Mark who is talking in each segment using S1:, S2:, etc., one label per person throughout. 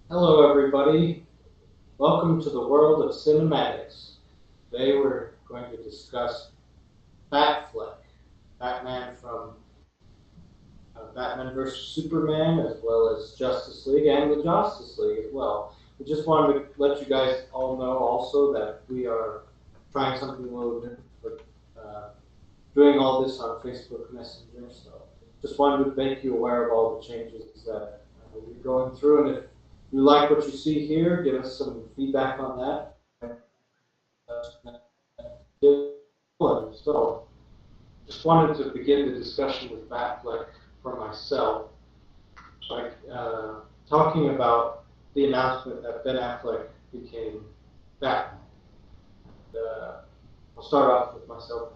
S1: Hello, everybody. Welcome to the world of cinematics. Today we're going to discuss Batfleck, Batman from Batman vs. Superman, as well as Justice League and the Justice League as well. We just wanted to let you guys all know also that we are trying something a little different, but doing all this on Facebook Messenger. So just wanted to make you aware of all the changes that we're going through, and if you like what you see here, give us some feedback on that. So, just wanted to begin the discussion with Batfleck for myself, like talking about the announcement that Ben Affleck became Batman. I'll start off with myself.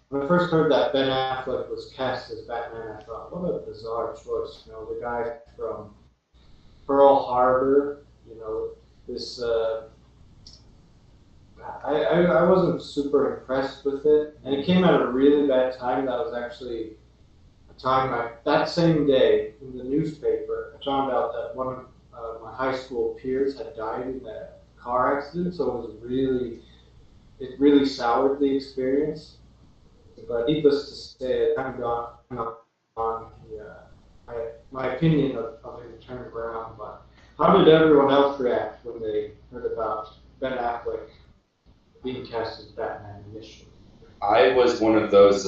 S1: When I first heard that Ben Affleck was cast as Batman, I thought, what a bizarre choice. You know, the guy from Pearl Harbor, you know, this. I wasn't super impressed with it, and it came at a really bad time. That was actually a time that same day in the newspaper, I found out that one of my high school peers had died in a car accident. So it really soured the experience. But needless to say, it kind of gone on. My opinion of him turned around. But how did everyone else react when they heard about Ben Affleck being cast as Batman initially?
S2: I was one of those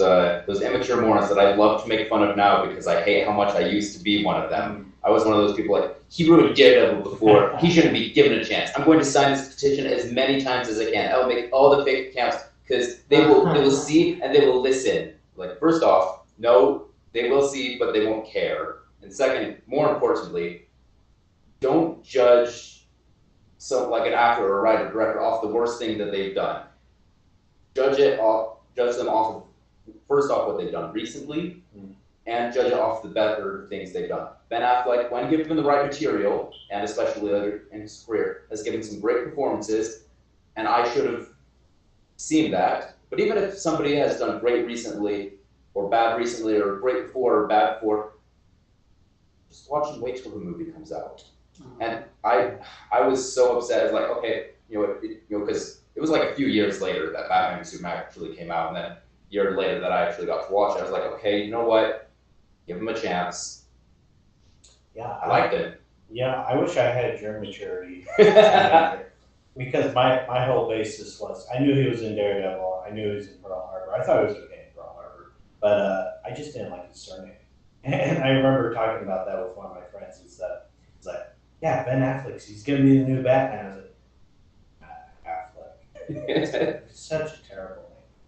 S2: immature morons that I love to make fun of now because I hate how much I used to be one of them. I was one of those people like, he ruined Daredevil before, he shouldn't be given a chance. I'm going to sign this petition as many times as I can. I will make all the fake accounts because they will see and they will listen. Like, first off, no, they will see, but they won't care. And second, more importantly, don't judge like an actor or a writer or director off the worst thing that they've done. Judge them off of, first off, what they've done recently, and judge it off the better things they've done. Ben Affleck, when given the right material, and especially later in his career, has given some great performances, and I should have seen that. But even if somebody has done great recently, or bad recently, or great before, or bad before, just watch and wait till the movie comes out. And I was so upset. I was like, okay, because it was like a few years later that Batman vs. Superman actually came out, and then a year later that I actually got to watch it. I was like, okay, you know what? Give him a chance.
S3: Yeah,
S2: I liked it.
S3: Yeah, I wish I had your maturity. Because my whole basis was, I knew he was in Daredevil, I knew he was in Pearl Harbor. I thought he was okay in Pearl Harbor, but I just didn't like his surname. And I remember talking about that with one of my friends. It's like, yeah, Ben Affleck, he's going to be the new Batman. I was like, Affleck. It's such a terrible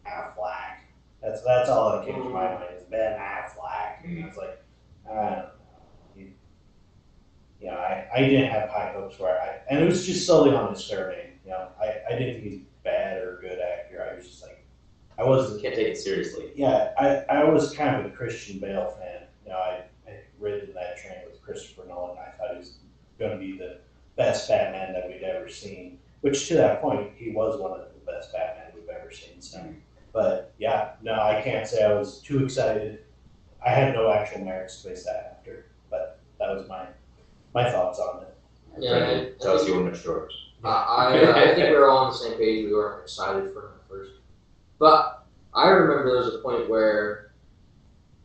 S3: name. Affleck. That's all that came to my mind is Ben Affleck. And I was like, I don't know. I didn't have high hopes for it. And it was just solely on his surname. I didn't think he's bad or good actor. I was just like, I wasn't.
S2: Can't take it seriously.
S3: Yeah, I was kind of a Christian Bale fan. I ridden that train with Christopher Nolan. I thought he was going to be the best Batman that we'd ever seen. Which, to that point, he was one of the best Batman we've ever seen. So, but yeah, no, I can't say I was too excited. I had no actual merits to base that after, but that was my thoughts on it.
S4: Yeah,
S2: Tell us your mature.
S4: I think we were all on the same page. We weren't excited for him at first. But I remember there was a point where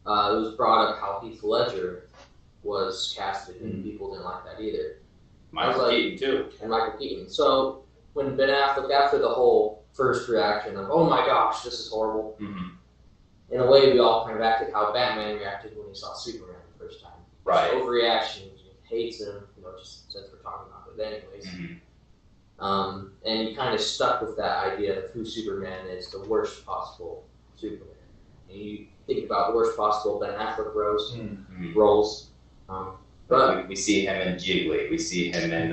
S4: it was brought up how Heath Ledger was casted, and people didn't like that either.
S2: Michael Keaton, too.
S4: And Michael Keaton. So when Ben Affleck, after the whole first reaction of, oh my gosh, this is horrible, in a way we all kind of acted how Batman reacted when he saw Superman the first time.
S2: Right.
S4: Overreaction. Hates him, just since we're talking about it anyways. And he kind of stuck with that idea of who Superman is, the worst possible Superman. And you think about the worst possible Ben Affleck roles. But
S2: we see him in Jiggly. We see him in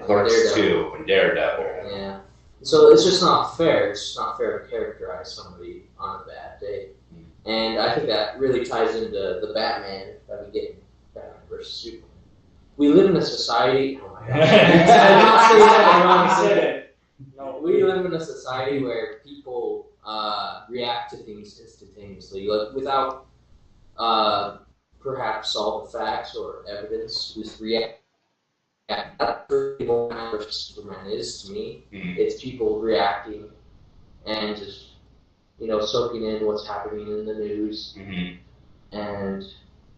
S2: Clerks 2 and Daredevil.
S4: Yeah. So it's just not fair. It's just not fair to characterize somebody on a bad day. And I think that really ties into the Batman that we get in Batman vs. Superman. We live in a society. Oh my gosh! I not say that. I wrong said it. No, we live in a society where people react to things instantaneously, like without perhaps solid facts or evidence, just react Yeah, that's really what Batman versus Superman is to me.
S2: Mhm.
S4: It's people reacting and just, soaking in what's happening in the news
S2: Mhm.
S4: and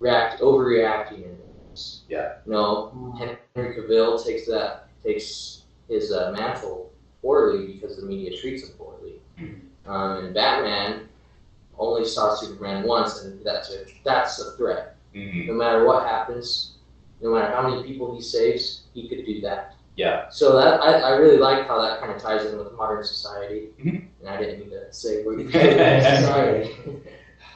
S4: overreacting in things.
S2: Yeah.
S4: Henry Cavill takes his mantle poorly because the media treats him poorly. And Batman only saw Superman once, and that's a threat.
S2: Mhm.
S4: No matter what happens, no matter how many people he saves, he could do that.
S2: Yeah.
S4: So that I really like how that kind of ties in with modern society.
S2: Mhm.
S4: And I didn't mean to say we're society.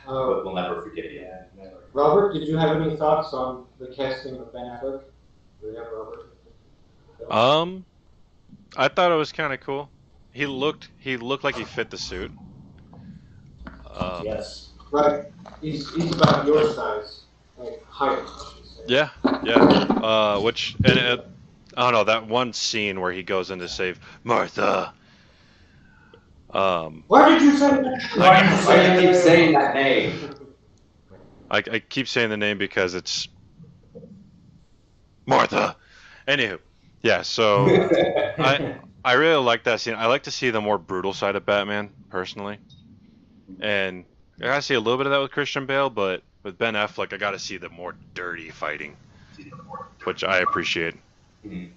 S2: We'll never forgive you.
S3: Yeah, never.
S1: Robert, did you have any thoughts on the casting of Ben Affleck? Do we have Robert?
S5: I thought it was kind of cool. He looked like he fit the suit.
S3: Yes.
S1: Right. He's about your size, like height, I should say.
S5: Yeah. I don't know, that one scene where he goes in to save Martha.
S1: Why did you say that?
S2: Why do you keep saying that name?
S5: I keep saying the name because it's Martha. Anywho, yeah. So I really like that scene. I like to see the more brutal side of Batman personally, and I gotta see a little bit of that with Christian Bale, but with Ben Affleck, I gotta see the more dirty fighting, which I appreciate.
S2: Yeah,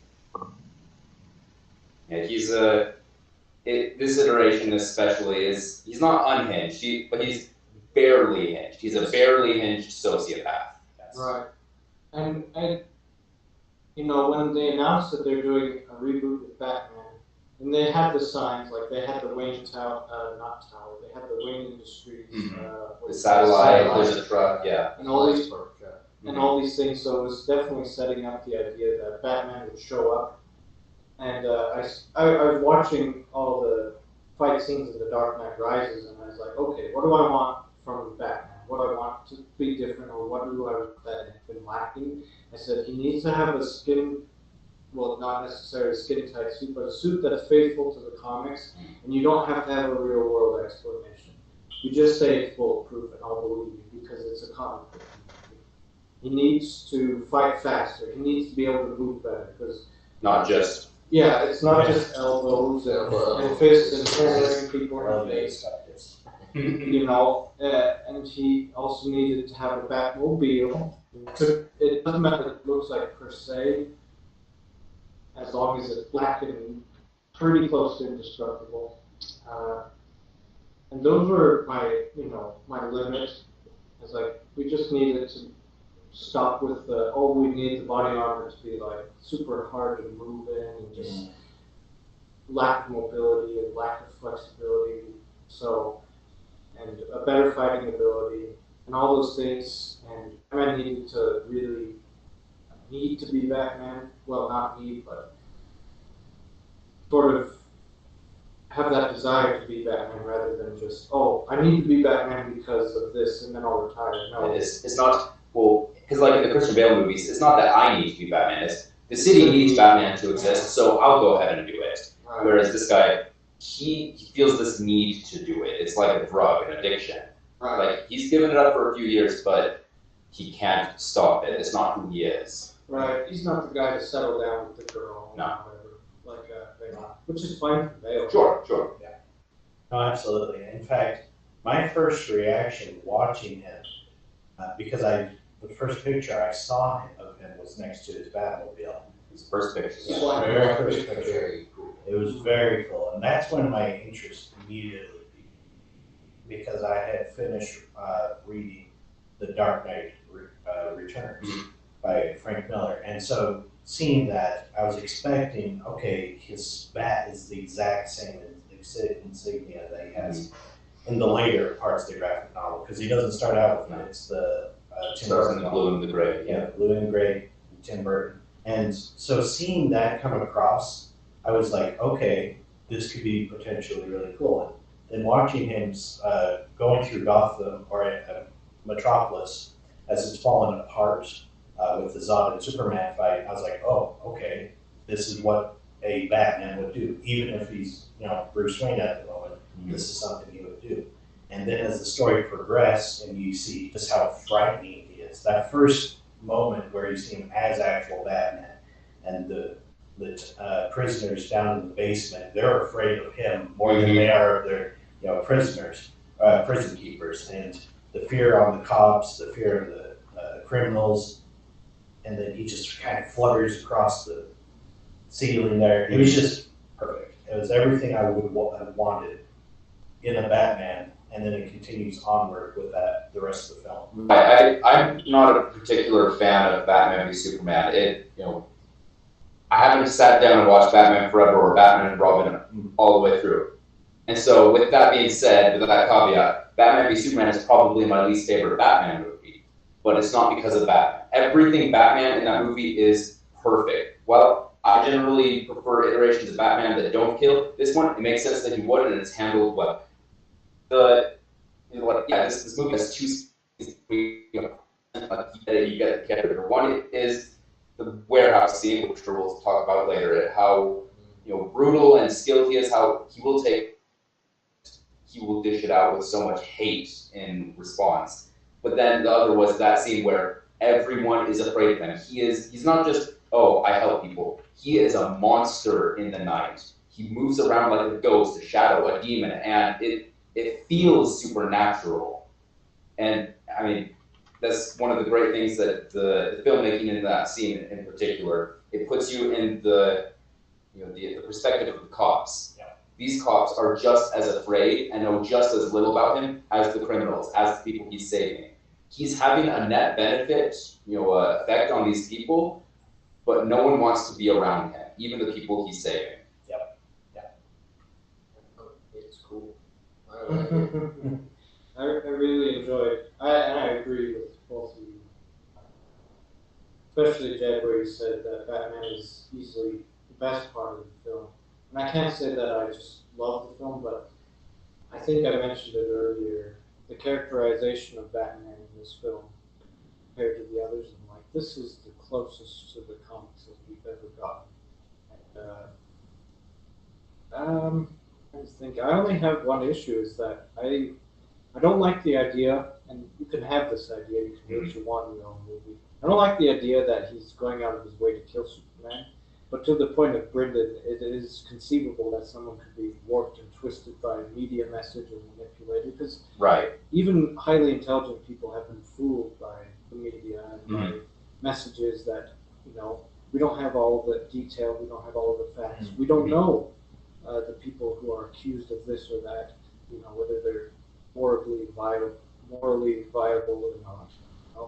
S2: this iteration especially he's not unhinged, but he's barely hinged. He's a barely hinged sociopath.
S1: Right. And when they announced that they're doing a reboot with Batman, and they had the signs, like they had the Wayne they had the Wayne Industries,
S2: The satellite, there's a truck, yeah.
S1: and all these and all these things. So it was definitely setting up the idea that Batman would show up. And I was watching all the fight scenes in The Dark Knight Rises, and I was like, okay, what do I want from Batman? What do I want to be different, or what do I want that has been lacking? I said he needs to have a not necessarily a skin-tight suit, but a suit that's faithful to the comics, and you don't have to have a real-world explanation. You just say it's bulletproof, and I'll believe you, because it's a comic book. He needs to fight faster. He needs to be able to move better, because
S2: not just.
S1: Yeah, it's not just elbows and fists and hammering people in the face. And he also needed to have a Batmobile. It doesn't matter what it looks like per se, as long as it's black and pretty close to indestructible. And those were my limits. It's like, we just needed to stop with we need the body armor to be like super hard to move in, and just lack of mobility and lack of flexibility. So, and a better fighting ability and all those things. And Batman needed to really need to be Batman. Well, not need, but sort of have that desire to be Batman rather than just, I need to be Batman because of this and then I'll retire. No,
S2: It's not, because like in the Christian Bale movies, it's not that I need to be Batman. It's the city needs Batman to exist, so I'll go ahead and do it.
S1: Right.
S2: Whereas this guy, he feels this need to do it. It's like a drug, an addiction.
S1: Right.
S2: Like, he's given it up for a few years, but he can't stop it. It's not who he is.
S1: Right. He's not the guy to settle down with the girl.
S2: No.
S1: Or whatever, which is fine for Bale.
S2: Sure.
S3: Yeah. No, absolutely. In fact, my first reaction watching him, because the first picture I saw of him was next to his Batmobile.
S2: His first picture.
S3: Yeah, very first picture.
S4: Very cool.
S3: It was very cool, and that's when my interest immediately began, because I had finished reading The Dark Knight Returns by Frank Miller, and so seeing that, I was expecting, okay, his bat is the exact same insignia that he has in the later parts of the graphic novel, because he doesn't start out with it. It's the Tim
S2: Starts
S3: Burton
S2: in the blue and the gray.
S3: Yeah, blue and gray, Tim Burton. And so seeing that come across, I was like, okay, this could be potentially really cool. And then watching him going through Gotham or Metropolis as it's fallen apart with the Zod and Superman fight, I was like, oh, okay, this is what a Batman would do. Even if he's, Bruce Wayne at the moment, this is something he would do. And then as the story progressed and you see just how frightening he is, that first moment where you see him as actual Batman, and the prisoners down in the basement, they're afraid of him more than they are of their prisoners, prison keepers, and the fear on the cops, the fear of the criminals, and then he just kind of flutters across the ceiling there. It was just perfect. It was everything I would have wanted in a Batman, and then it continues onward with that the rest of the film.
S2: I'm not a particular fan of Batman v Superman. I haven't sat down and watched Batman Forever or Batman and Robin all the way through. And so, with that being said, with that caveat, Batman v Superman is probably my least favorite Batman movie. But it's not because of Batman. Everything Batman in that movie is perfect. Well, I generally prefer iterations of Batman that don't kill. This one, it makes sense that he would, and it's handled well. This movie has two scenes. You get the character. One is the warehouse scene, which we'll talk about later, how brutal and skilled he is, how he will dish it out with so much hate in response. But then the other was that scene where everyone is afraid of him. He's not just, oh, I help people. He is a monster in the night. He moves around like a ghost, a shadow, a demon, and it feels supernatural. And I mean, that's one of the great things that the filmmaking in that scene in particular, it puts you in the perspective of the cops.
S3: Yeah.
S2: These cops are just as afraid and know just as little about him as the criminals, as the people he's saving. He's having a net benefit, effect on these people, but no one wants to be around him, even the people he's saving.
S4: It's cool.
S1: I really enjoyed, and I agree with both of you. Especially Jed, where you said that Batman is easily the best part of the film. And I can't say that I just love the film, but I think I mentioned it earlier. The characterization of Batman in this film compared to the others, I'm like, this is the closest to the comics that we've ever gotten. And, I only have one issue, is that I don't like the idea, and you can have this idea, you can do what you want in your own movie. I don't like the idea that he's going out of his way to kill Superman, but to the point of Brendan, it is conceivable that someone could be warped and twisted by a media message or manipulated, because even highly intelligent people have been fooled by the media and by messages that, we don't have all the detail, we don't have all the facts, we don't know the people who are accused of this or that, whether they're morally viable or not.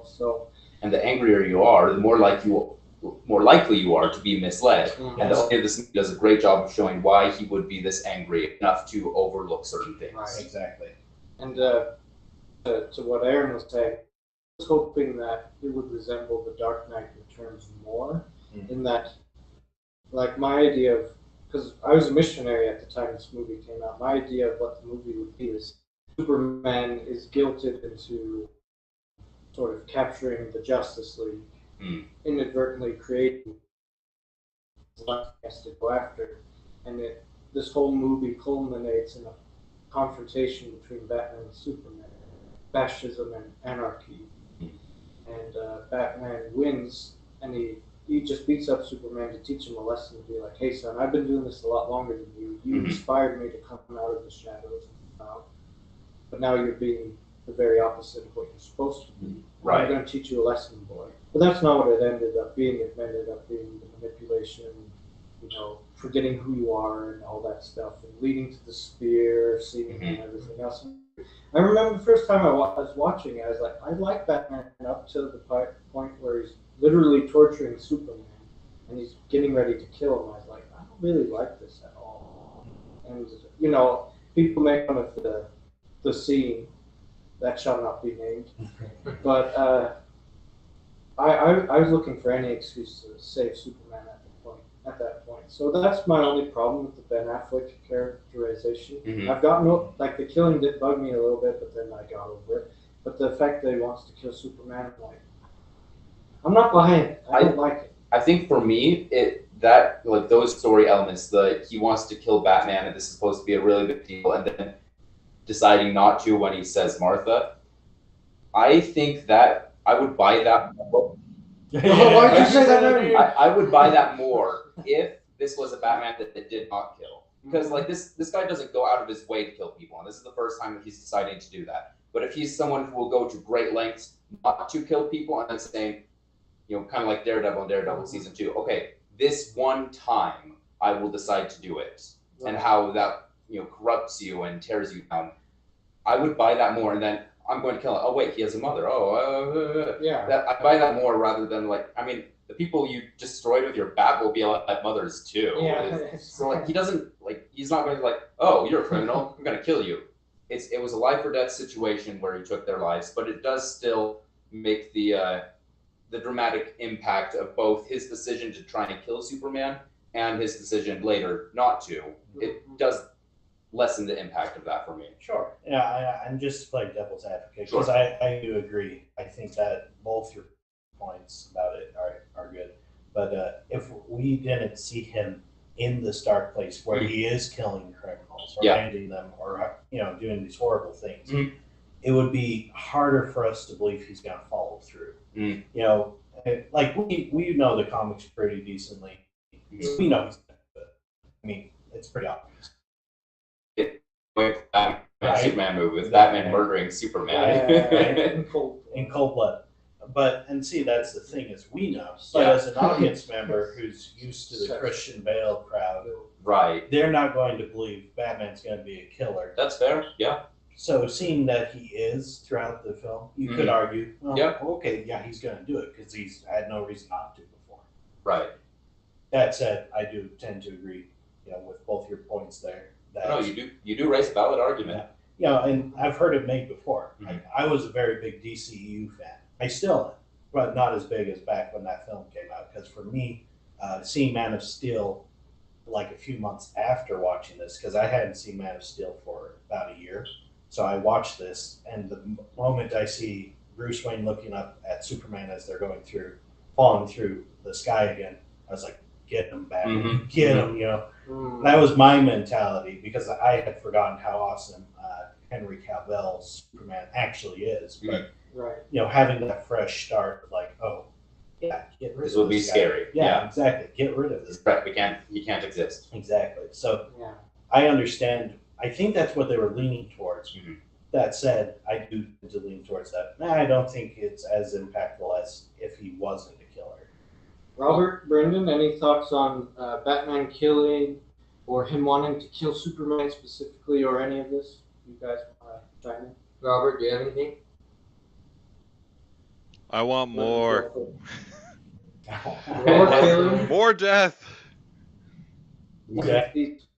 S1: So, and
S2: the angrier you are, the more likely you are to be misled. And this movie does a great job of showing why he would be this angry enough to overlook certain things.
S1: Right.
S3: Exactly.
S1: And to what Aaron was saying, I was hoping that it would resemble The Dark Knight Returns more, in that, like, my idea of, because I was a missionary at the time this movie came out, my idea of what the movie would be is Superman is guilted into sort of capturing the Justice League, inadvertently creating what he has to go after. And this whole movie culminates in a confrontation between Batman and Superman, fascism and anarchy. And Batman wins, and he just beats up Superman to teach him a lesson, to be like, hey son, I've been doing this a lot longer than you. You inspired me to come out of the shadows, but now you're being the very opposite of what you're supposed to be.
S2: Right.
S1: I'm going to teach you a lesson, boy. But that's not what it ended up being. It ended up being the manipulation, forgetting who you are and all that stuff, and leading to the spear, seeing and everything else. I remember the first time I was watching it, I was like, I like Batman up to the point where he's literally torturing Superman, and he's getting ready to kill him. I was like, I don't really like this at all. And, people make fun of the scene, that shall not be named. But I was looking for any excuse to save Superman at that point. So that's my only problem with the Ben Affleck characterization. I've got the killing did bug me a little bit, but then I got over it. But the fact that he wants to kill Superman, I'm not buying it. I don't like it.
S2: I think for me, those story elements, he wants to kill Batman, and this is supposed to be a really big deal, and then deciding not to when he says Martha, I think that I would buy that more
S1: Why'd you say that name?
S2: I would buy that more if this was a Batman that did not kill. Because like this guy doesn't go out of his way to kill people, and this is the first time that he's deciding to do that. But if he's someone who will go to great lengths not to kill people, and then saying, kind of like Daredevil in Daredevil season 2, okay, this one time I will decide to do it, and how that corrupts you and tears you down, I would buy that more. And then I'm going to kill him. Oh wait, he has a mother. I buy that more rather than the people you destroyed with your Batmobile have mothers too.
S1: Yeah.
S2: So he doesn't he's not going to oh, you're a criminal, I'm going to kill you. It was a life or death situation where he took their lives, but it does still make the dramatic impact of both his decision to try and kill Superman and his decision later not to. It does lessen the impact of that for me.
S3: Sure. Yeah, I'm just like devil's advocate because
S2: Sure.
S3: I do agree. I think that both your points about it are good. But if we didn't see him in this dark place where he is killing criminals or handing them or doing these horrible things, it would be harder for us to believe he's going to follow through. Like we know the comics pretty decently. We know he's going to do it. I mean, it's pretty obvious.
S2: Superman movie with Batman murdering Superman
S3: in cold blood. And see, that's the thing is we know. But as an audience member who's used to the Christian Bale crowd,
S2: right?
S3: They're not going to believe Batman's going to be a killer.
S2: That's fair. Yeah.
S3: So seeing that he is throughout the film, you could argue, he's going to do it because he's had no reason not to before.
S2: Right.
S3: That said, I do tend to agree, with both your points there.
S2: No, you do raise a valid argument.
S3: Yeah, and I've heard it made before. I was a very big DCEU fan. I still am, but not as big as back when that film came out. Because for me, seeing Man of Steel like a few months after watching this, because I hadn't seen Man of Steel for about a year, so I watched this, and the moment I see Bruce Wayne looking up at Superman as they're falling through the sky again, I was like, get him back, get him, That was my mentality because I had forgotten how awesome Henry Cavill's Superman actually is. But having that fresh start, get rid of this.
S2: This would be scary.
S3: Yeah, exactly. Get rid of this.
S2: Right, he can't exist.
S3: Exactly. So I understand. I think that's what they were leaning towards. That said, I do tend to lean towards that. I don't think it's as impactful as if he wasn't a killer.
S1: Robert, Brendan, any thoughts on Batman killing or him wanting to kill Superman specifically or any of this? You guys want to chime in?
S4: Robert, do you have anything?
S5: I want more.
S1: More killing.
S5: More death.
S3: Yeah.
S1: He's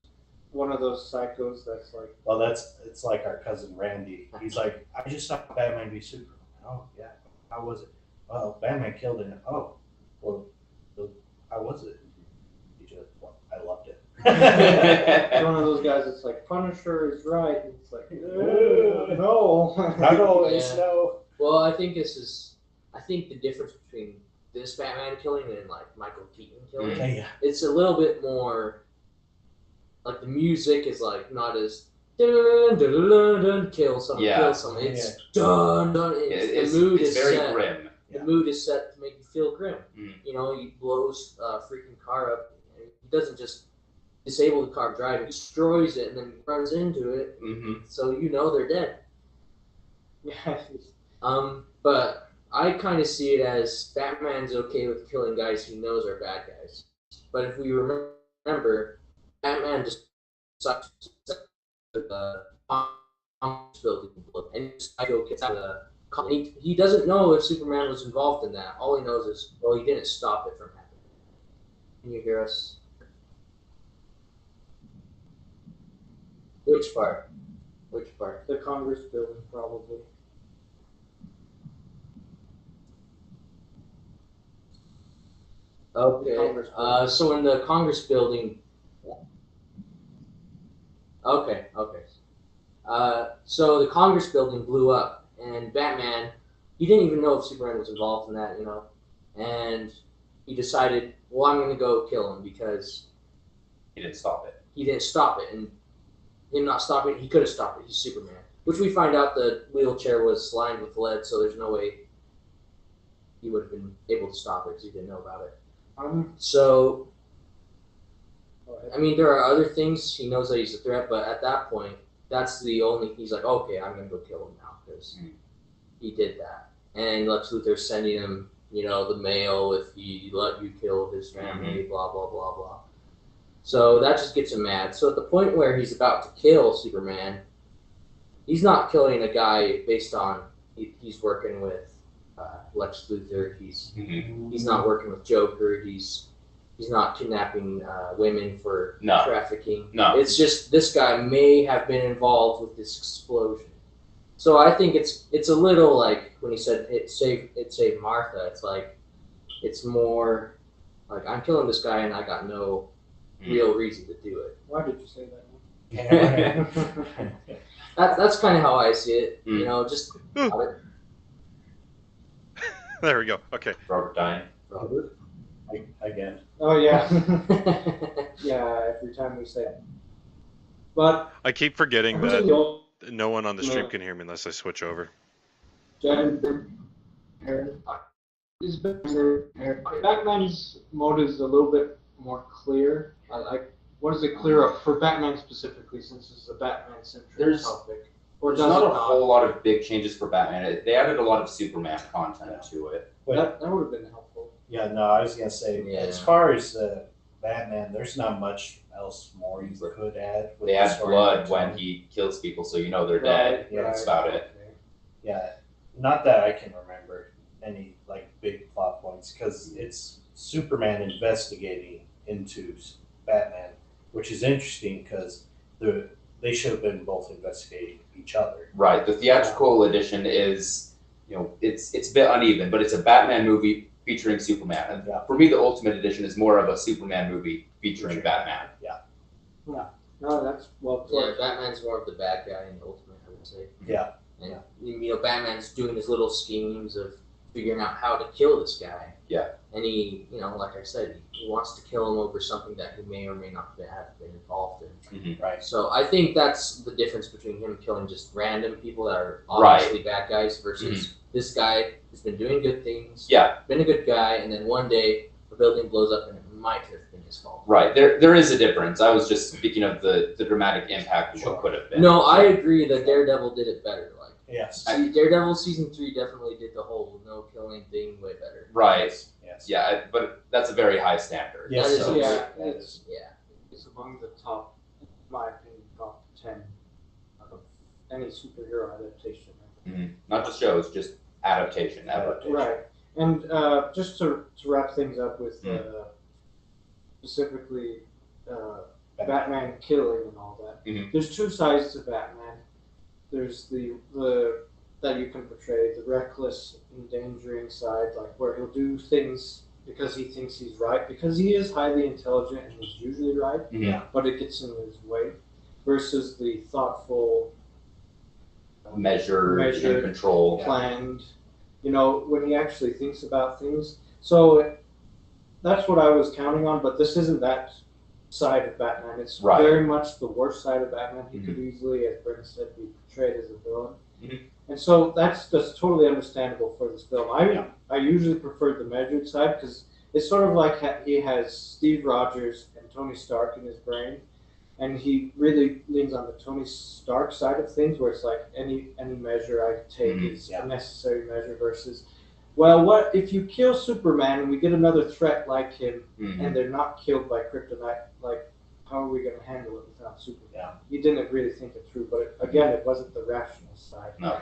S1: one of those psychos that's like...
S3: Well, it's like our cousin Randy. He's like, I just saw Batman v Superman. Oh, yeah. How was it? Well, Batman killed him. Oh, well, how was it? I loved it.
S1: One of those guys that's like, Punisher is right. And it's like, no.
S3: Not always, no.
S4: Well, I think the difference between this Batman killing and like Michael Keaton killing, it's a little bit more, like the music is like not as dun, dun, dun, dun, dun, kill someone. It's dun, dun. The mood is
S2: very
S4: set.
S2: grim.
S4: The mood is set to make you feel grim. He blows a freaking car up. And he doesn't just disable the car driving, he destroys it and then runs into it. So they're dead. But I kind of see it as Batman's okay with killing guys he knows are bad guys. But if we remember, Batman just sucks the building and Psycho gets out of the. He doesn't know if Superman was involved in that. All he knows is, he didn't stop it from happening. Can you hear us? Which part?
S1: The Congress building, probably.
S4: Okay. So in the Congress building. Okay. So the Congress building blew up, and Batman, he didn't even know if Superman was involved in that, and he decided, well, I'm going to go kill him because
S2: he didn't stop it.
S4: And him not stopping it, he could have stopped it. He's Superman. Which we find out the wheelchair was lined with lead, so there's no way he would have been able to stop it because he didn't know about it. So, I mean, there are other things. He knows that he's a threat, but at that point, that's the only. He's like, okay, I'm gonna go kill him now because he did that. And Lex Luthor's sending him, the mail if he let you kill his family, blah blah blah blah. So that just gets him mad. So at the point where he's about to kill Superman, he's not killing a guy based on he's working with Lex Luthor. He's not working with Joker. He's not kidnapping women for trafficking.
S2: No.
S4: It's just this guy may have been involved with this explosion. So I think it's a little like when he said it saved Martha. It's like it's more like I'm killing this guy and I got no real reason to do it.
S1: Why did you say that?
S4: That's kind of how I see it. Just
S5: There we go. Okay.
S2: Robert dying.
S4: Robert.
S3: Again.
S1: Oh yeah, yeah. Every time we say it, but
S5: I keep forgetting that
S1: that
S5: no one on the stream can hear me unless I switch over.
S1: Batman's mode is a little bit more clear. What is it clear up for Batman specifically, since this is a Batman-centric topic? Or
S2: There's
S1: does
S2: not
S1: it
S2: a whole lot of big changes for Batman. They added a lot of Superman content to it.
S1: That would have been helpful.
S3: Yeah, no, I was gonna say as far as Batman, there's not much else more you could add.
S2: They add blood when he kills people, so they're dead.
S3: Yeah,
S2: that's about it.
S3: Yeah, not that I can remember any big plot points because it's Superman investigating into Batman, which is interesting because they should have been both investigating each other.
S2: Right. The theatrical edition is, it's a bit uneven, but it's a Batman movie featuring Superman. And for me, the Ultimate Edition is more of a Superman movie featuring Batman.
S3: Yeah.
S1: No, that's well put.
S4: Yeah, Batman's more of the bad guy in the Ultimate, I would say.
S3: Yeah.
S4: And Batman's doing his little schemes of figuring out how to kill this guy.
S2: Yeah.
S4: And he, like I said, he wants to kill him over something that he may or may not have been involved in.
S3: Right.
S4: So I think that's the difference between him killing just random people that are obviously bad guys versus this guy who's been doing good things.
S2: Yeah.
S4: Been a good guy, and then one day a building blows up and it might have been his fault.
S2: Right. There is a difference. I was just speaking of the dramatic impact of what could have been.
S4: No, I agree that Daredevil did it better.
S3: Yes.
S4: Daredevil season 3 definitely did the whole no killing thing way better.
S2: Right.
S3: Yes.
S2: Yeah, but that's a very high standard.
S3: Yes.
S4: That
S1: It's among the top, in my opinion, top 10 of any superhero adaptation.
S2: Not just shows, just adaptation.
S1: Right. And just to wrap things up with specifically Batman killing and all that. There's two sides to Batman. There's the that you can portray, the reckless, endangering side, where he'll do things because he thinks he's right, because he is highly intelligent and he's usually right, but it gets in his way, versus the thoughtful,
S2: measured and controlled,
S1: planned, when he actually thinks about things. So that's what I was counting on, but this isn't that side of Batman. It's very much the worst side of Batman. He could easily, as Brent said, be portrayed as a villain. And so that's just totally understandable for this film. I usually prefer the measured side because it's sort of like he has Steve Rogers and Tony Stark in his brain, and he really leans on the Tony Stark side of things, where it's like any measure I take is a necessary measure versus, well, what if you kill Superman and we get another threat like him and they're not killed by kryptonite? How are we going to handle it without Superman?
S3: Yeah.
S1: He didn't really think it through, but again, it wasn't the rational side.
S2: No.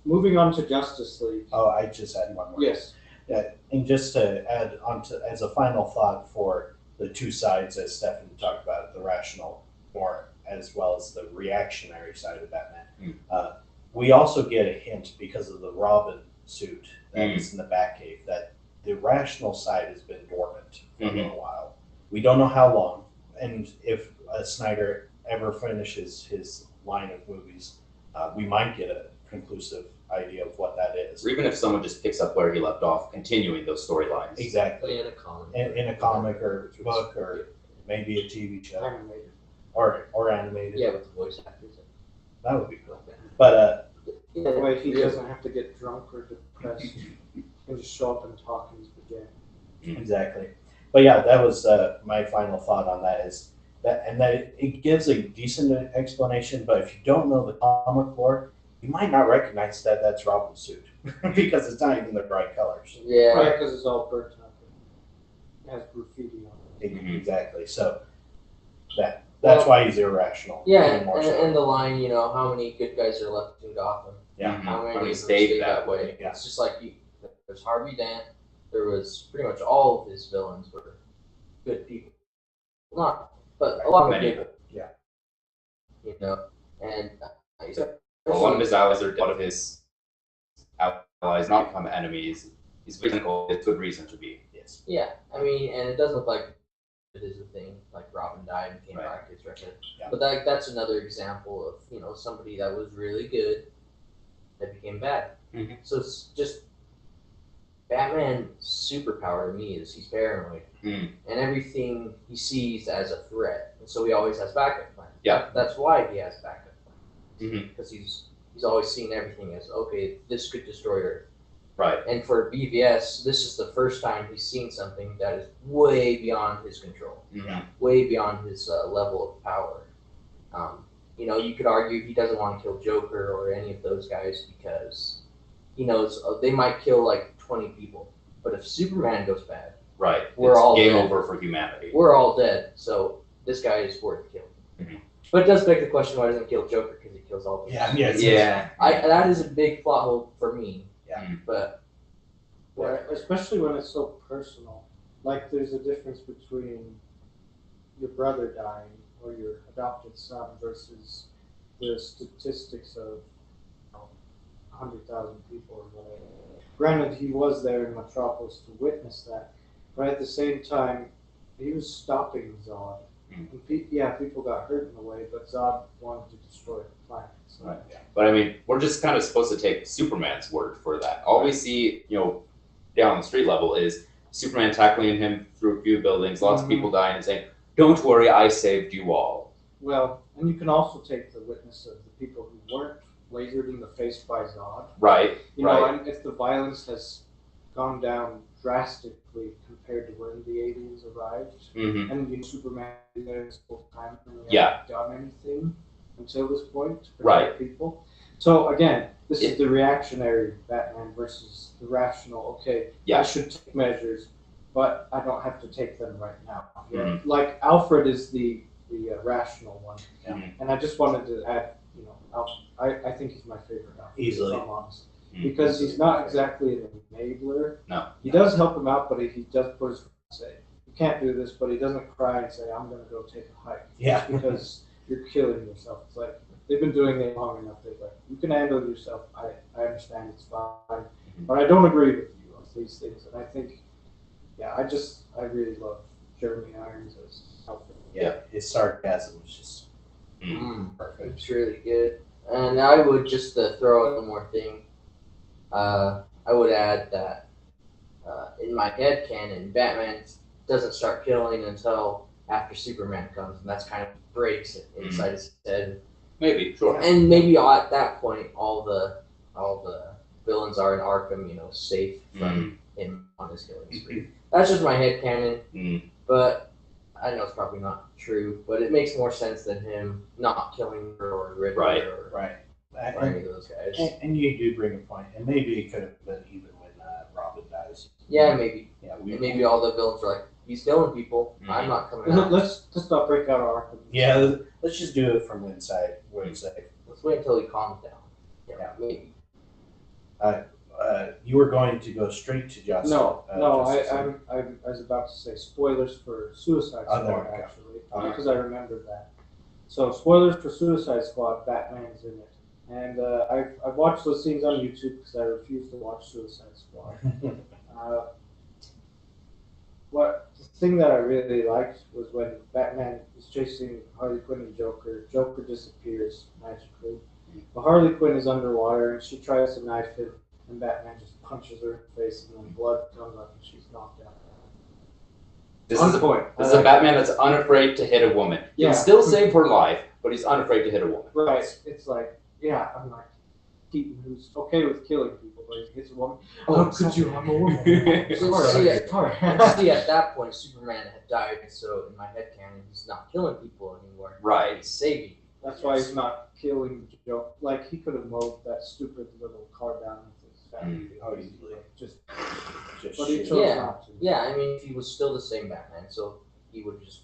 S1: Moving on to Justice League.
S3: Oh, I just had one more.
S1: Yes.
S3: Yeah, and just to add on to, as a final thought for the two sides, as Stefan talked about, the rational more as well as the reactionary side of Batman. We also get a hint because of the Robin suit that is in the Batcave that the rational side has been dormant for a little while. We don't know how long, and if Snyder ever finishes his line of movies, we might get a conclusive idea of what that is.
S2: Or even if someone just picks up where he left off, continuing those storylines.
S3: Exactly.
S4: In a comic.
S3: In a comic or book or maybe a TV show.
S1: Animated.
S3: Or animated.
S4: Yeah, with the voice actors.
S3: That would be cool. But
S1: That way he doesn't have to get drunk or depressed. and just show up and talk and begin.
S3: Exactly. But yeah, that was my final thought on that is that, and that it gives a decent explanation, but if you don't know the comic lore, you might not recognize that that's Robin's suit because it's not even the bright colors.
S4: Yeah.
S1: Right, because it's all burnt up and has graffiti on it.
S3: Exactly. So that's why he's irrational.
S4: Yeah,
S3: Even more so.
S4: and the line, you know, how many good guys are left in Gotham?
S3: Yeah.
S4: How many
S2: How many
S4: of them
S2: stayed that way?
S3: Yeah.
S4: It's just like there's Harvey Dent. There was pretty much all of his villains were good people. Not, but a lot of
S2: Many.
S4: people.
S3: Yeah.
S4: You know, and
S2: A lot of his allies are dead. A lot of his allies not become enemies. He's physical. It's good reason to be.
S3: Yes.
S4: yeah, I mean, and it doesn't look like it is a thing. Like Robin died and came
S2: Right.
S4: back. It's record.
S3: Yeah.
S4: But that's another example of, you know, somebody that was really good that became bad.
S2: Mhm.
S4: So it's just Batman's superpower to me is he's paranoid.
S2: Mm.
S4: And everything he sees as a threat, and so he always has backup plans.
S2: Yeah.
S4: That's why he has backup plans.
S2: Mhm.
S4: Because he's always seen everything as, okay, this could destroy Earth.
S2: Right.
S4: And for BVS, this is the first time he's seen something that is way beyond his control,
S2: Mhm.
S4: way beyond his level of power. You know, you could argue he doesn't want to kill Joker or any of those guys because he knows they might kill like 20 people. But if Superman goes bad,
S2: Right.
S4: We're
S2: It's
S4: all
S2: game
S4: dead.
S2: over for humanity.
S4: we're all dead. So this guy is worth killing.
S2: Mhm.
S4: But it does beg the question: why doesn't he kill Joker? Because he kills all of them.
S3: Yeah. Yes.
S2: Yeah.
S4: That is a big plot hole for me.
S3: Yeah.
S4: But
S1: Right, especially when it's so personal. Like there's a difference between your brother dying or your adopted son versus the statistics of 100,000 people or whatever. Granted, he was there in Metropolis to witness that, but at the same time, he was stopping Zod.
S2: Mm.
S1: And people got hurt in a way, but Zod wanted to destroy the planet. So.
S2: Right. But I mean, we're just kind of supposed to take Superman's word for that. All we see, you know, down the street level is Superman tackling him through a few buildings, lots of people dying, and saying, "Don't worry, I saved you all."
S1: Well, and you can also take the witness of the people who weren't lasered in the face by Zod.
S2: Right.
S1: You know,
S2: Right.
S1: and if the violence has gone down drastically compared to when the aliens arrived,
S2: Mm-hmm.
S1: and you know, Superman is there this whole time and he
S2: Yeah.
S1: hasn't done anything until this point to protect
S2: Right.
S1: people. So again, this
S2: It-
S1: is the reactionary Batman versus the rational. Okay,
S2: Yeah.
S1: I should take measures, but I don't have to take them right now.
S2: Mhm.
S1: Like Alfred is the rational one,
S2: Yeah.
S1: and I just wanted to add, you know, I think he's my favorite Alfred.
S3: Easily.
S1: If I'm honest.
S2: Mhm.
S1: Because he's not exactly an enabler.
S2: No.
S1: He does help him out, but he does put his foot and say, "You can't do this," but he doesn't cry and say, "I'm going to go take a hike."
S3: Yeah.
S1: Because you're killing yourself. It's like they've been doing it long enough. They're like, "You can handle it yourself. I understand. It's fine." But I don't agree with you on these things, and I think, I really love Jeremy Irons as Alfred.
S3: Yeah. His sarcasm was just
S4: perfect. It's really good. And I would just throw out one more thing. I would add that in my head canon, Batman doesn't start killing until after Superman comes, and that's kind of breaks it inside his head.
S2: Maybe. Sure.
S4: And maybe at that point, all the villains are in Arkham, you know, safe from him on his killing spree. That's just my head canon, but I know it's probably not true. But it makes more sense than him not killing her or Riddler
S2: Right.
S4: or
S3: right.
S4: any of those guys.
S3: And you do bring a point, and maybe it could have been even when Robin dies.
S4: Yeah, maybe.
S3: Yeah,
S4: And maybe all the villains are like, he's killing people. I'm not coming out.
S1: Let's not break out Arkham.
S3: Yeah, let's just do it from inside where it's safe.
S4: Let's wait until he calms down.
S3: Yeah.
S4: Maybe.
S3: You were going to go straight to Justice.
S1: No,
S3: Justice League.
S1: I was about to say spoilers for Suicide
S3: Oh, there
S1: Squad,
S3: we go.
S1: actually, because I remembered that. So, spoilers for Suicide Squad, Batman's in it. And I've watched those scenes on YouTube because I refuse to watch Suicide Squad. The thing that I really liked was when Batman is chasing Harley Quinn and Joker. Joker disappears magically. But Harley Quinn is underwater and she tries to knife him, and Batman just punches her in the face, and then blood comes up and she's knocked out.
S2: This
S1: On
S2: is a
S1: point.
S2: This is a Batman that's unafraid to hit a woman. He'll
S1: Yeah.
S2: still save her life, but he's unafraid to hit a woman.
S1: Right. It's like, I'm like, Keaton, who's okay with killing people, but he hits a woman. How could you? I'm a woman.
S4: See, at that point, Superman had died, so in my head canon, he's not killing people anymore.
S2: Right.
S4: He's saving people.
S1: That's why he's not killing Joe. Like, he could have mowed that stupid little car down with his family.
S3: Oh, easily.
S1: Just
S3: But
S1: he chose not to.
S4: Yeah, I mean, he was still the same Batman, so he would just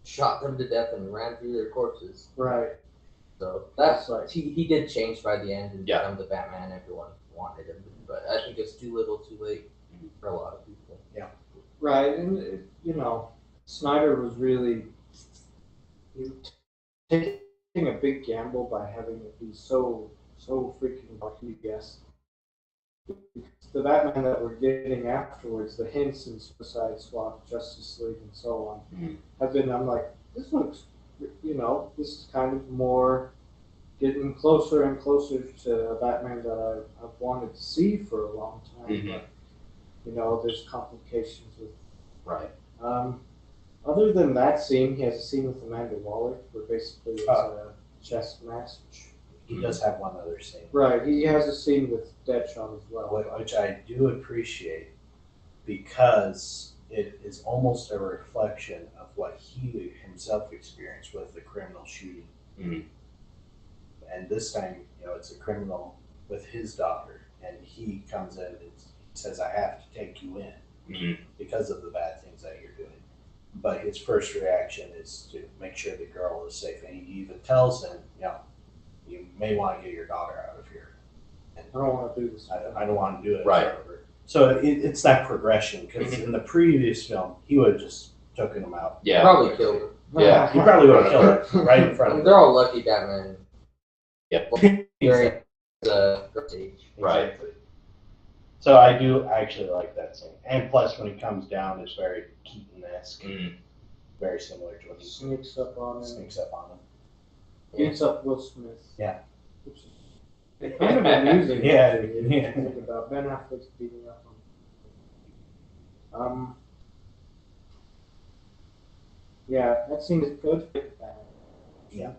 S4: shot them to death and ran through their corpses.
S1: Right.
S4: So that's
S1: Right.
S4: he did change by the end and
S2: Yeah.
S4: become the Batman everyone wanted him. But I think it's too little, too late for a lot of people.
S1: Right, and Snyder was really taking a big gamble by having it be so freaking lucky, yes. The Batman that we're getting afterwards, the hints in Suicide Squad, Justice League, and so on, have been. I'm like, this looks, this is kind of more getting closer and closer to a Batman that I've wanted to see for a long time. But there's complications with.
S2: Right.
S1: Other than that scene, he has a scene with Amanda Waller where basically it's a chess match.
S3: He does have one other scene.
S1: Right, he has a scene with Deadshot as well.
S3: Which I do appreciate because it is almost a reflection of what he himself experienced with the criminal shooting. And this time, it's a criminal with his daughter, and he comes in and says, I have to take you in because of the bad things that you're doing. But his first reaction is to make sure the girl is safe, and he even tells him, you may want to get your daughter out of here. And
S1: I don't want to do this.
S3: I don't want to do it.
S2: Right.
S3: So it's that progression, because in the previous film, he would have just taken him out.
S2: Yeah.
S4: Probably killed him.
S2: Yeah.
S3: He probably would have killed him right in front of him.
S4: They're all lucky Batman.
S2: Yep.
S4: During the stage.
S2: Right.
S3: So I do actually like that scene. And plus, when he comes down, it's very Keaton-esque. Very similar to when he
S1: Sneaks up on him.
S3: sneaks up on him.
S1: Beats up Will Smith.
S3: Yeah.
S1: Which is kind of amusing.
S3: Yeah,
S1: actually, if you
S3: yeah.
S1: think about Ben Affleck's beating up on him. Yeah, that scene is good.
S3: Yeah.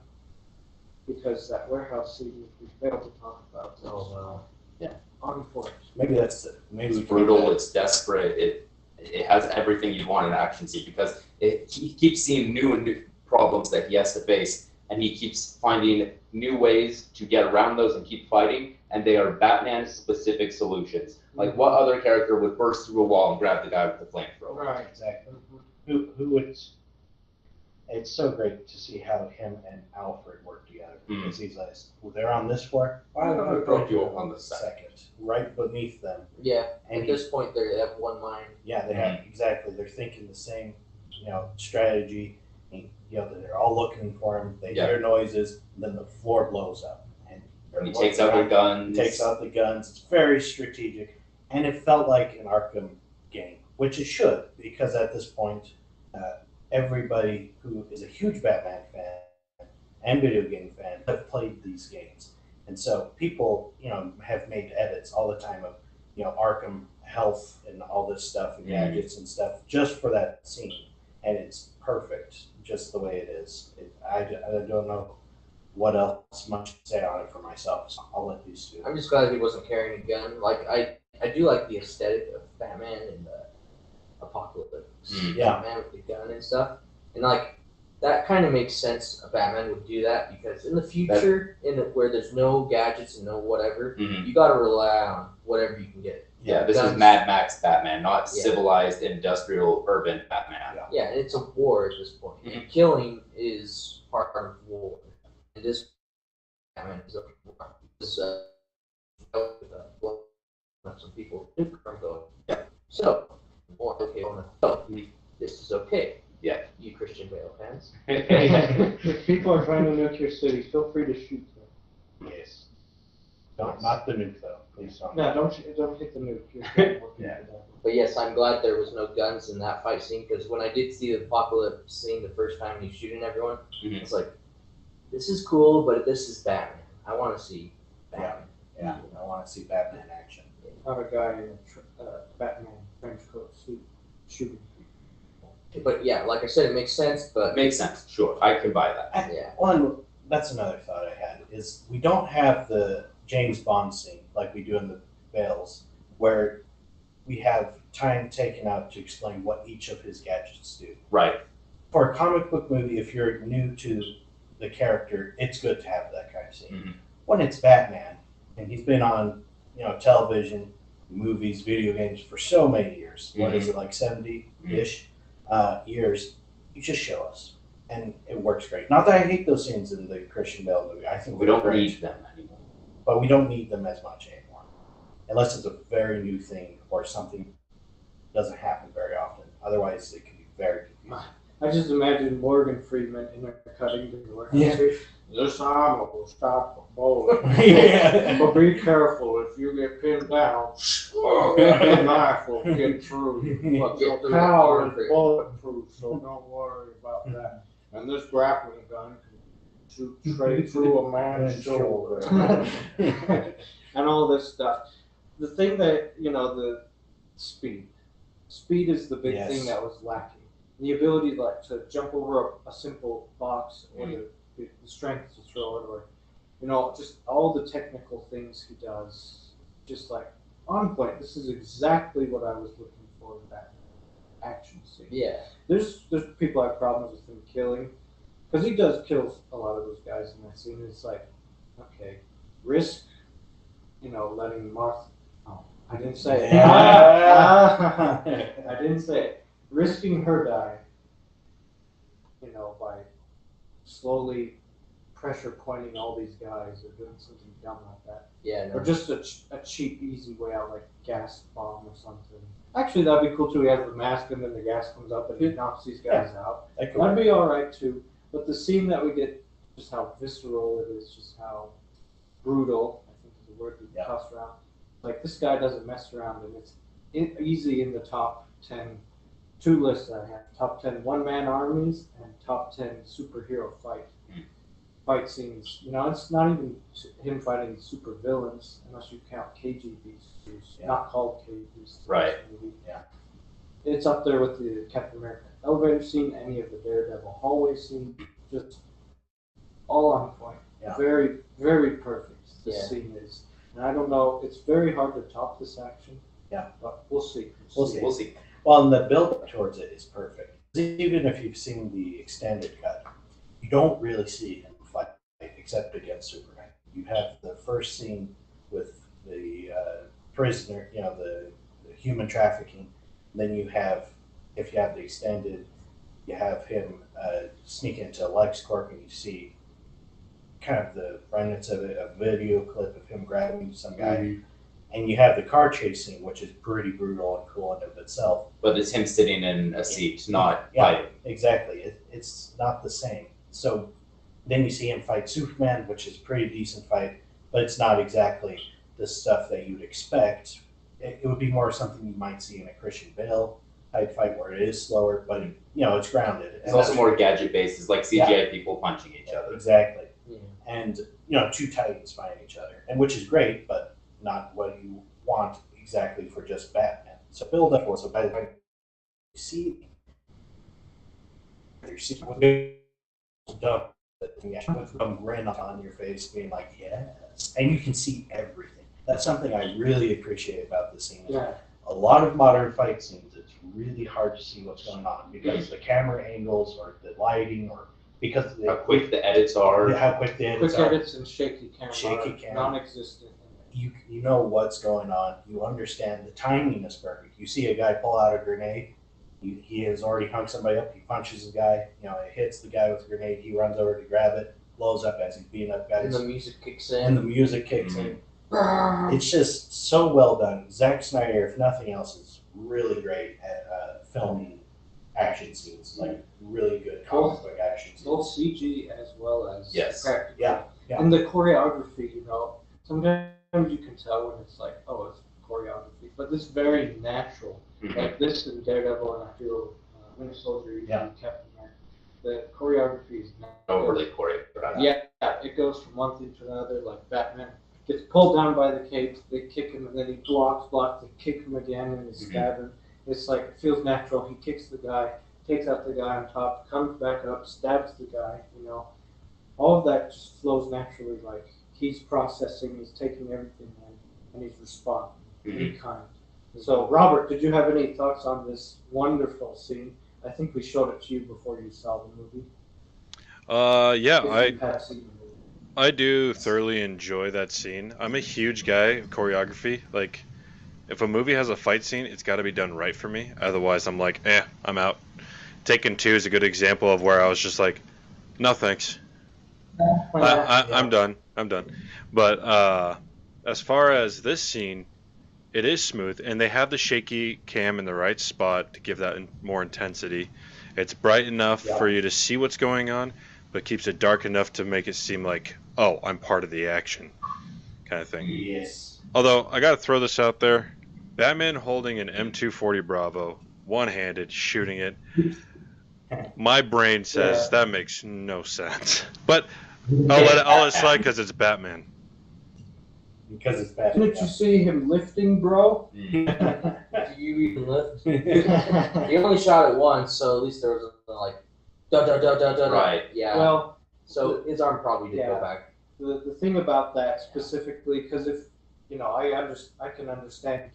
S1: Because that warehouse scene we failed to talk about.
S4: Oh, wow.
S1: On point.
S3: Maybe that's it. Maybe
S2: It's
S3: we can-
S2: brutal. It's desperate. It has everything you'd want in an action scene because he keeps seeing new problems that he has to face, and he keeps finding new ways to get around those and keep fighting. And they are Batman-specific solutions. Like, what other character would burst through a wall and grab the guy with the flamethrower?
S1: Right.
S3: Exactly. Who would? It's so great to see how him and Alfred work together. Because he's like, well, they're on this floor.
S2: Why don't I throw you up on the
S3: second, right beneath them.
S4: Yeah.
S3: And
S4: At this point, they have one mind.
S3: yeah, they have exactly. They're thinking the same, strategy. And, they're all looking for him. They hear noises, and then the floor blows up, and
S2: He takes out their guns.
S3: Takes out the guns. It's very strategic, and it felt like an Arkham game, which it should, because at this point, everybody who is a huge Batman fan and video game fan have played these games, and so people, have made edits all the time of, Arkham Health and all this stuff and gadgets and stuff just for that scene, and it's perfect just the way it is. I don't know what else much to say on it for myself, so I'll let these two.
S4: I'm just glad he wasn't carrying a gun. Like, I do like the aesthetic of Batman and the Apocalypse.
S3: Yeah.
S4: Batman with the gun and stuff. And, like, that kind of makes sense. A Batman would do that because in the future, where there's no gadgets and no whatever, you got to rely on whatever you can get.
S2: Yeah, this is Mad Max Batman, not civilized, industrial, urban Batman.
S4: Yeah, and it's a war at this point. And killing is part of war. And this Batman is a war. Some people are going.
S2: Yeah.
S4: So, more okay on the this is okay.
S2: Yeah.
S4: You Christian Bale fans.
S1: If people are trying to nuke your city, feel free to shoot them.
S3: Yes. Not the nuke though. Please don't.
S1: No, don't hit the nuke. You're killing more people.
S4: But yes, I'm glad there was no guns in that fight scene because when I did see the Apocalypse scene the first time and he's shooting everyone, it's like, this is cool, but this is Batman. I want to see Batman.
S3: Yeah, I want to see Batman action.
S1: Not a guy in a Batman trench coat suit shooting.
S4: But yeah, like I said, it makes sense. But
S2: Makes sense, sure. I can buy that.
S4: yeah,
S3: One, that's another thought I had, is we don't have the James Bond scene, like we do in the Bales, where we have time taken out to explain what each of his gadgets do.
S2: Right.
S3: For a comic book movie, if you're new to the character, it's good to have that kind of scene.
S2: Mm-hmm.
S3: When it's Batman, and he's been on, television, movies, video games for so many years. What is it, like 70-ish years? You just show us, and it works great. Not that I hate those scenes in the Christian Bale movie. I think
S2: We
S3: they're
S2: don't
S3: great,
S2: need them anymore.
S3: but we don't need them as much anymore, unless it's a very new thing or something doesn't happen very often. Otherwise, it can be very confusing.
S1: I just imagine Morgan Freeman intercutting the door.
S3: Yeah.
S1: This arm will stop a bullet.
S3: Yeah.
S1: But be careful, if you get pinned down, the knife will get through. But your power is bulletproof, so don't worry about that. And this grappling gun can shoot straight through a man's shoulder. And all this stuff. The thing that, the speed. Speed is the big thing that was lacking. The ability to jump over a simple box, or the strength to throw it, or just all the technical things he does, just like on point. This is exactly what I was looking for in that action scene.
S4: Yeah.
S1: There's people have problems with him killing, because he does kill a lot of those guys in that scene. It's like, okay, risk, letting Martha. Oh, I didn't say it. I didn't say it. Risking her die, by slowly pressure pointing all these guys or doing something dumb like that.
S4: Yeah. No.
S1: Or just a cheap, easy way out, like gas bomb or something. Actually, that'd be cool too. He has the mask and then the gas comes up and he knocks these guys out. That'd be alright too. But the scene that we get, just how visceral it is, just how brutal, I think is the word we toss around. Like, this guy doesn't mess around, and it's easy in the top 10. 2 lists I have: top 10 one-man armies and top 10 superhero fight scenes. It's not even him fighting super villains, unless you count KGBs, who's not called KGBs.
S2: Right.
S3: Yeah.
S1: It's up there with the Captain America elevator scene, any of the Daredevil hallway scene, just all on point.
S3: Yeah.
S1: Very, very perfect. This
S4: Yeah.
S1: scene is, and I don't know. It's very hard to top this action.
S3: Yeah.
S1: But we'll see.
S3: We'll see.
S2: We'll see.
S3: Well, and the build towards it is perfect. Even if you've seen the extended cut, you don't really see him fight except against Superman. You have the first scene with the prisoner, the human trafficking. Then you have, if you have the extended, you have him sneak into LexCorp, and you see kind of the remnants of it, a video clip of him grabbing some guy. Mm-hmm. And you have the car chase scene, which is pretty brutal and cool in of itself.
S2: But it's him sitting in a seat, not fighting.
S3: Exactly. It's not the same. So then you see him fight Superman, which is a pretty decent fight, but it's not exactly the stuff that you'd expect. It would be more something you might see in a Christian Bale type fight, where it is slower, but it's grounded.
S2: It's also more gadget based. It's like CGI people punching each other.
S3: Exactly.
S4: Yeah.
S3: And 2 Titans fighting each other, and which is great, but not what you want exactly for just Batman. So build up for it. So by the time you see dumb grin on your face, being like, yes. And you can see everything. That's something I really appreciate about this scene.
S1: Yeah.
S3: A lot of modern fight scenes, it's really hard to see what's going on because the camera angles or the lighting or because
S2: how quick the edits are.
S3: How quick the edits are.
S1: Edits and shaky camera. Non-existent.
S3: You know what's going on. You understand the timing is perfect. You see a guy pull out a grenade. He has already hung somebody up. He punches the guy. It hits the guy with the grenade. He runs over to grab it, blows up as he's beating up guys.
S4: And the music kicks
S3: And the music kicks in. It's just so well done. Zack Snyder, if nothing else, is really great at filming action scenes, like really good comic book action scenes.
S1: Both CG as well as practical.
S3: Yeah.
S1: And the choreography, sometimes you can tell when it's like, oh, it's choreography, but this very natural.
S2: Mm-hmm.
S1: Like this in Daredevil, and I feel Winter Soldier, Captain America. The choreography is
S2: overly choreographed.
S1: Yeah, it goes from one thing to another. Like Batman gets pulled down by the cape, they kick him, and then he blocks, they kick him again, and they stab him. It's like, it feels natural. He kicks the guy, takes out the guy on top, comes back up, stabs the guy. All of that just flows naturally. Like he's processing, he's taking everything in, and he's responding in kind. So, Robert, did you have any thoughts on this wonderful scene? I think we showed it to you before you saw the movie.
S5: Yeah,
S1: If you have seen the movie.
S5: I do thoroughly enjoy that scene. I'm a huge guy of choreography. Like, if a movie has a fight scene, it's got to be done right for me. Otherwise, I'm like, I'm out. Taken 2 is a good example of where I was just like, no thanks. I'm done. I'm done. But as far as this scene, it is smooth, and they have the shaky cam in the right spot to give that more intensity. It's bright enough for you to see what's going on, but keeps it dark enough to make it seem like, oh, I'm part of the action, kind of thing.
S3: Yes.
S5: Although, I gotta throw this out there. Batman holding an M240 Bravo, one-handed, shooting it. My brain says that makes no sense. But I'll let it slide because it's Batman.
S3: Because it's bad.
S1: Didn't you see him lifting, bro?
S4: Do you even lift? He only shot it once, so at least there was like, da.
S2: Right.
S4: Yeah.
S1: Well,
S4: so his arm probably did go
S1: Yeah.
S4: back.
S1: the thing about that specifically, because if I can understand,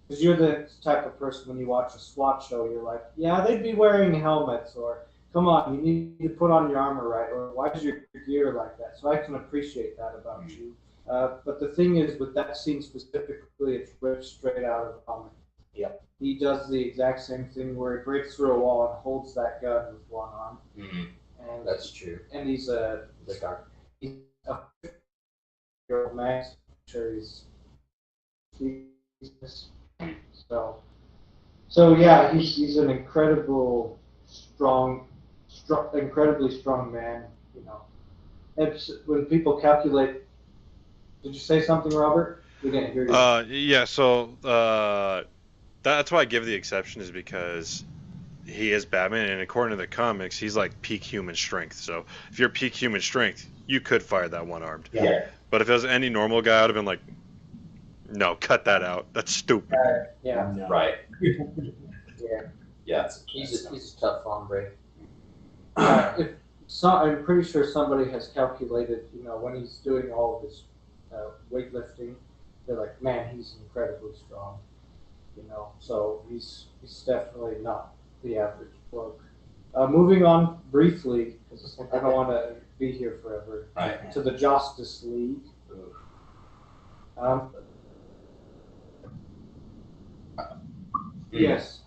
S1: because you're the type of person when you watch a SWAT show, you're like, yeah, they'd be wearing helmets, or come on, you need to put on your armor right, or why is your gear like that? So I can appreciate that about you. But the thing is, with that scene specifically, it's ripped straight out of the comic.
S3: Yep.
S1: He does the exact same thing where he breaks through a wall and holds that gun with one arm.
S2: Mm-hmm.
S1: And
S4: That's true.
S1: and he's a year-old man. I'm sure he's so yeah, he's an incredibly strong man. You know, it's, when people calculate. Did you say something, Robert? We didn't hear you.
S5: Yeah, so that's why I give the exception, is because he is Batman, and according to the comics, he's like peak human strength. So if you're peak human strength, you could fire that one-armed.
S3: Yeah.
S5: But if it was any normal guy, I'd have been like, no, cut that out. That's stupid.
S1: Yeah.
S3: No.
S2: Right.
S1: Yeah.
S2: Yeah.
S4: He's a tough hombre.
S1: I'm pretty sure somebody has calculated, when he's doing all of his weightlifting, they're like, man, he's incredibly strong, so he's definitely not the average bloke. Moving on briefly, because I don't want to be here forever,
S2: Right.
S1: to the Justice League. Yes.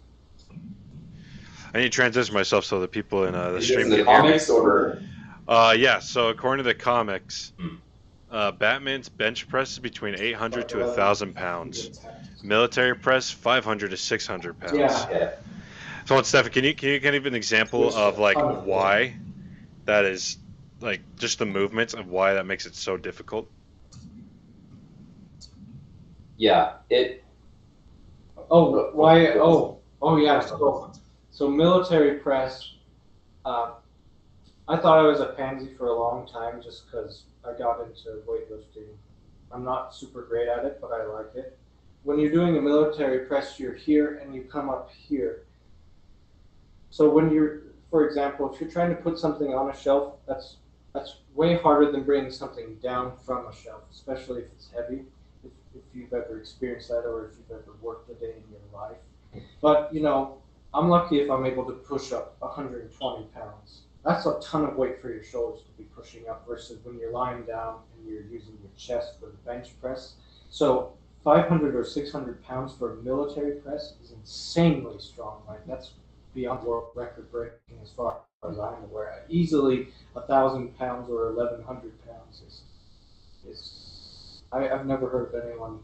S5: I need to transition myself so the people in the
S2: Is
S5: stream
S2: it
S5: can
S2: in the
S5: hear me.
S2: comics or?
S5: Yeah, so according to the comics, Batman's bench press is between 800 to 1,000 pounds. Military press, 500 to 600 pounds.
S1: Yeah.
S5: So, Stefan, can you give an example of like why that is, like just the movements of why that makes it so difficult?
S2: Yeah.
S1: Oh, why? Oh, yeah. So military press. I thought I was a pansy for a long time just because I got into weightlifting. I'm not super great at it, but I like it. When you're doing a military press, you're here and you come up here. So when you're, for example, if you're trying to put something on a shelf, that's way harder than bringing something down from a shelf, especially if it's heavy. If you've ever experienced that, or if you've ever worked a day in your life. But I'm lucky if I'm able to push up 120 pounds. That's a ton of weight for your shoulders to be pushing up versus when you're lying down and you're using your chest for the bench press. So 500 or 600 pounds for a military press is insanely strong. Like, that's beyond world record breaking as far as I'm aware. Easily 1,000 pounds or 1,100 pounds is I've never heard of anyone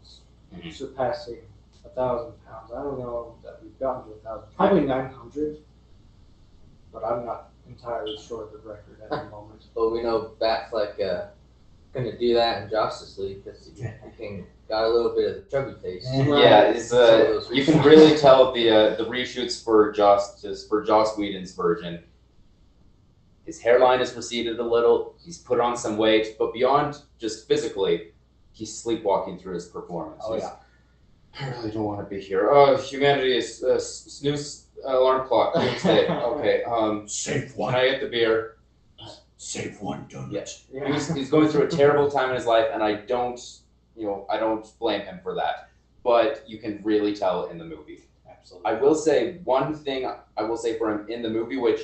S1: surpassing 1,000 pounds. I don't know that we've gotten to 1,000. Probably 900, but I'm not entirely sure of the record at the moment.
S4: But we know Batfleck gonna do that in Justice League because he got a little bit of the chubby face.
S2: Yeah, you can really tell the reshoots for Joss Whedon's version. His hairline is receded a little. He's put on some weight, but beyond just physically, he's sleepwalking through his performance.
S3: Oh, yeah.
S2: I really don't want to be here. Humanity is snooze alarm clock. Doomsday. Okay.
S3: Safe
S2: Can
S3: one.
S2: I get the beer?
S3: Save one donut.
S2: Yes. He's going through a terrible time in his life, and I don't blame him for that. But you can really tell in the movie.
S3: Absolutely.
S2: I will say one thing I will say for him in the movie, which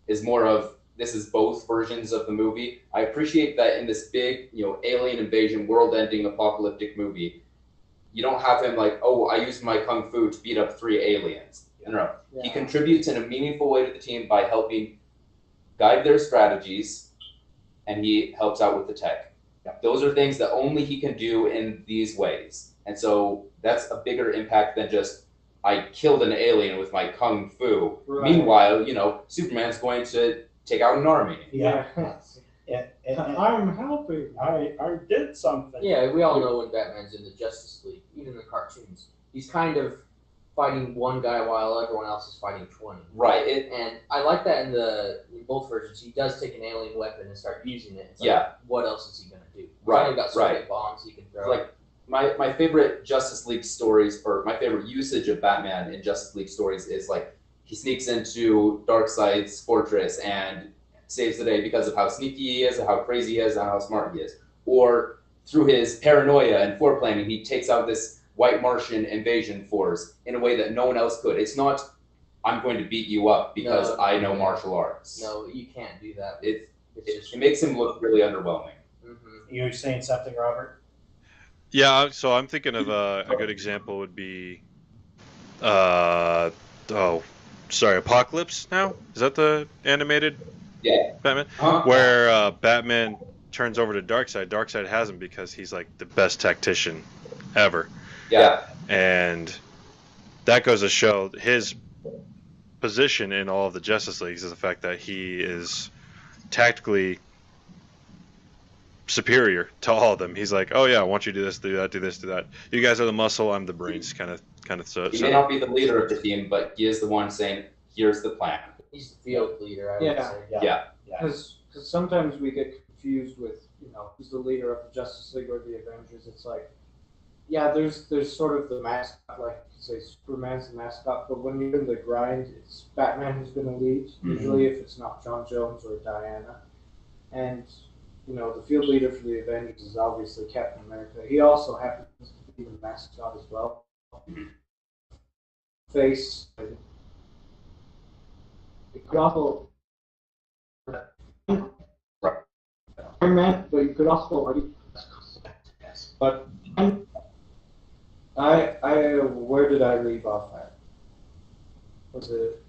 S2: is more of this is both versions of the movie. I appreciate that in this big, alien invasion, world-ending, apocalyptic movie, you don't have him like, oh, I used my kung fu to beat up 3 aliens. No.
S1: Yeah.
S2: He contributes in a meaningful way to the team by helping guide their strategies, and he helps out with the tech.
S3: Yeah.
S2: Those are things that only he can do in these ways. And so that's a bigger impact than just, I killed an alien with my kung fu.
S1: Right.
S2: Meanwhile, Superman's going to take out an army.
S3: Yeah.
S1: And I'm helping.
S3: I did something.
S4: Yeah, we all know when Batman's in the Justice League, even in the cartoons, he's kind of fighting one guy while everyone else is fighting 20.
S2: Right.
S4: And I like that in both versions. He does take an alien weapon and start using it. It's like,
S2: Yeah.
S4: what else is he going to do?
S2: Right,
S4: He's only got so many bombs he can throw.
S2: Like my favorite Justice League stories, or my favorite usage of Batman in Justice League stories is like he sneaks into Darkseid's fortress and saves the day because of how sneaky he is, and how crazy he is, and how smart he is. Or through his paranoia and foreplanning, he takes out this white Martian invasion force in a way that no one else could. It's not, I'm going to beat you up because I know martial arts.
S4: No, you can't do that.
S2: It makes him look really underwhelming.
S4: Mm-hmm.
S3: You were saying something, Robert?
S5: Yeah, so I'm thinking of a good example would be, Apocalypse now? Is that the animated Batman? Where Batman turns over to Darkseid. Darkseid has him because he's like the best tactician ever.
S2: Yeah.
S5: And that goes to show his position in all of the Justice Leagues is the fact that he is tactically superior to all of them. He's like, oh yeah, I want you to do this, do that, do this, do that. You guys are the muscle, I'm the brains, kind of. So
S2: He may not be the leader of the team, but he is the one saying, here's the plan.
S4: He's the field leader, I would say.
S2: Yeah.
S1: Because sometimes we get confused with, who's the leader of the Justice League or the Avengers. It's like, yeah, there's sort of the mascot, like you say, Superman's the mascot, but when you're in the grind, it's Batman who's going to lead, usually if it's not John Jones or Diana. And, the field leader for the Avengers is obviously Captain America. He also happens to be the mascot as well. Face. It could also Iron Man, but you could also but I where did I leave off at? Was it?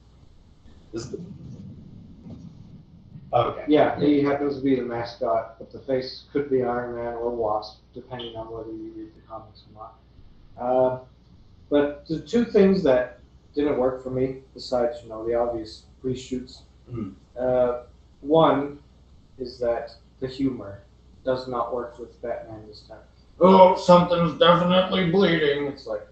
S3: Okay.
S1: Yeah, he happens to be the mascot, but the face could be Iron Man or Wasp, depending on whether you read the comics or not. But the two things that didn't work for me, besides the obvious reshoots, one is that the humor does not work with Batman this time. Oh, something's definitely bleeding. It's like,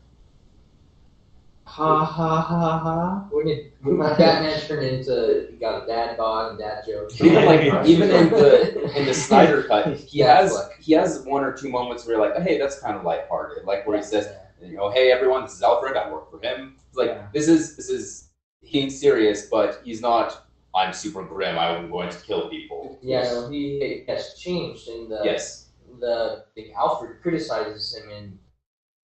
S1: ha ha ha ha.
S4: When Batman turned into, he got a dad bod and dad jokes.
S2: Even in the Snyder cut, he has one or two moments where you're like, hey, that's kind of lighthearted, like where he says, hey everyone, this is Alfred, I work for him. It's like this is he's serious, but he's not. I'm super grim. I'm going to kill people.
S4: Yeah, he has changed in the.
S2: Yes.
S4: The Alfred criticizes him in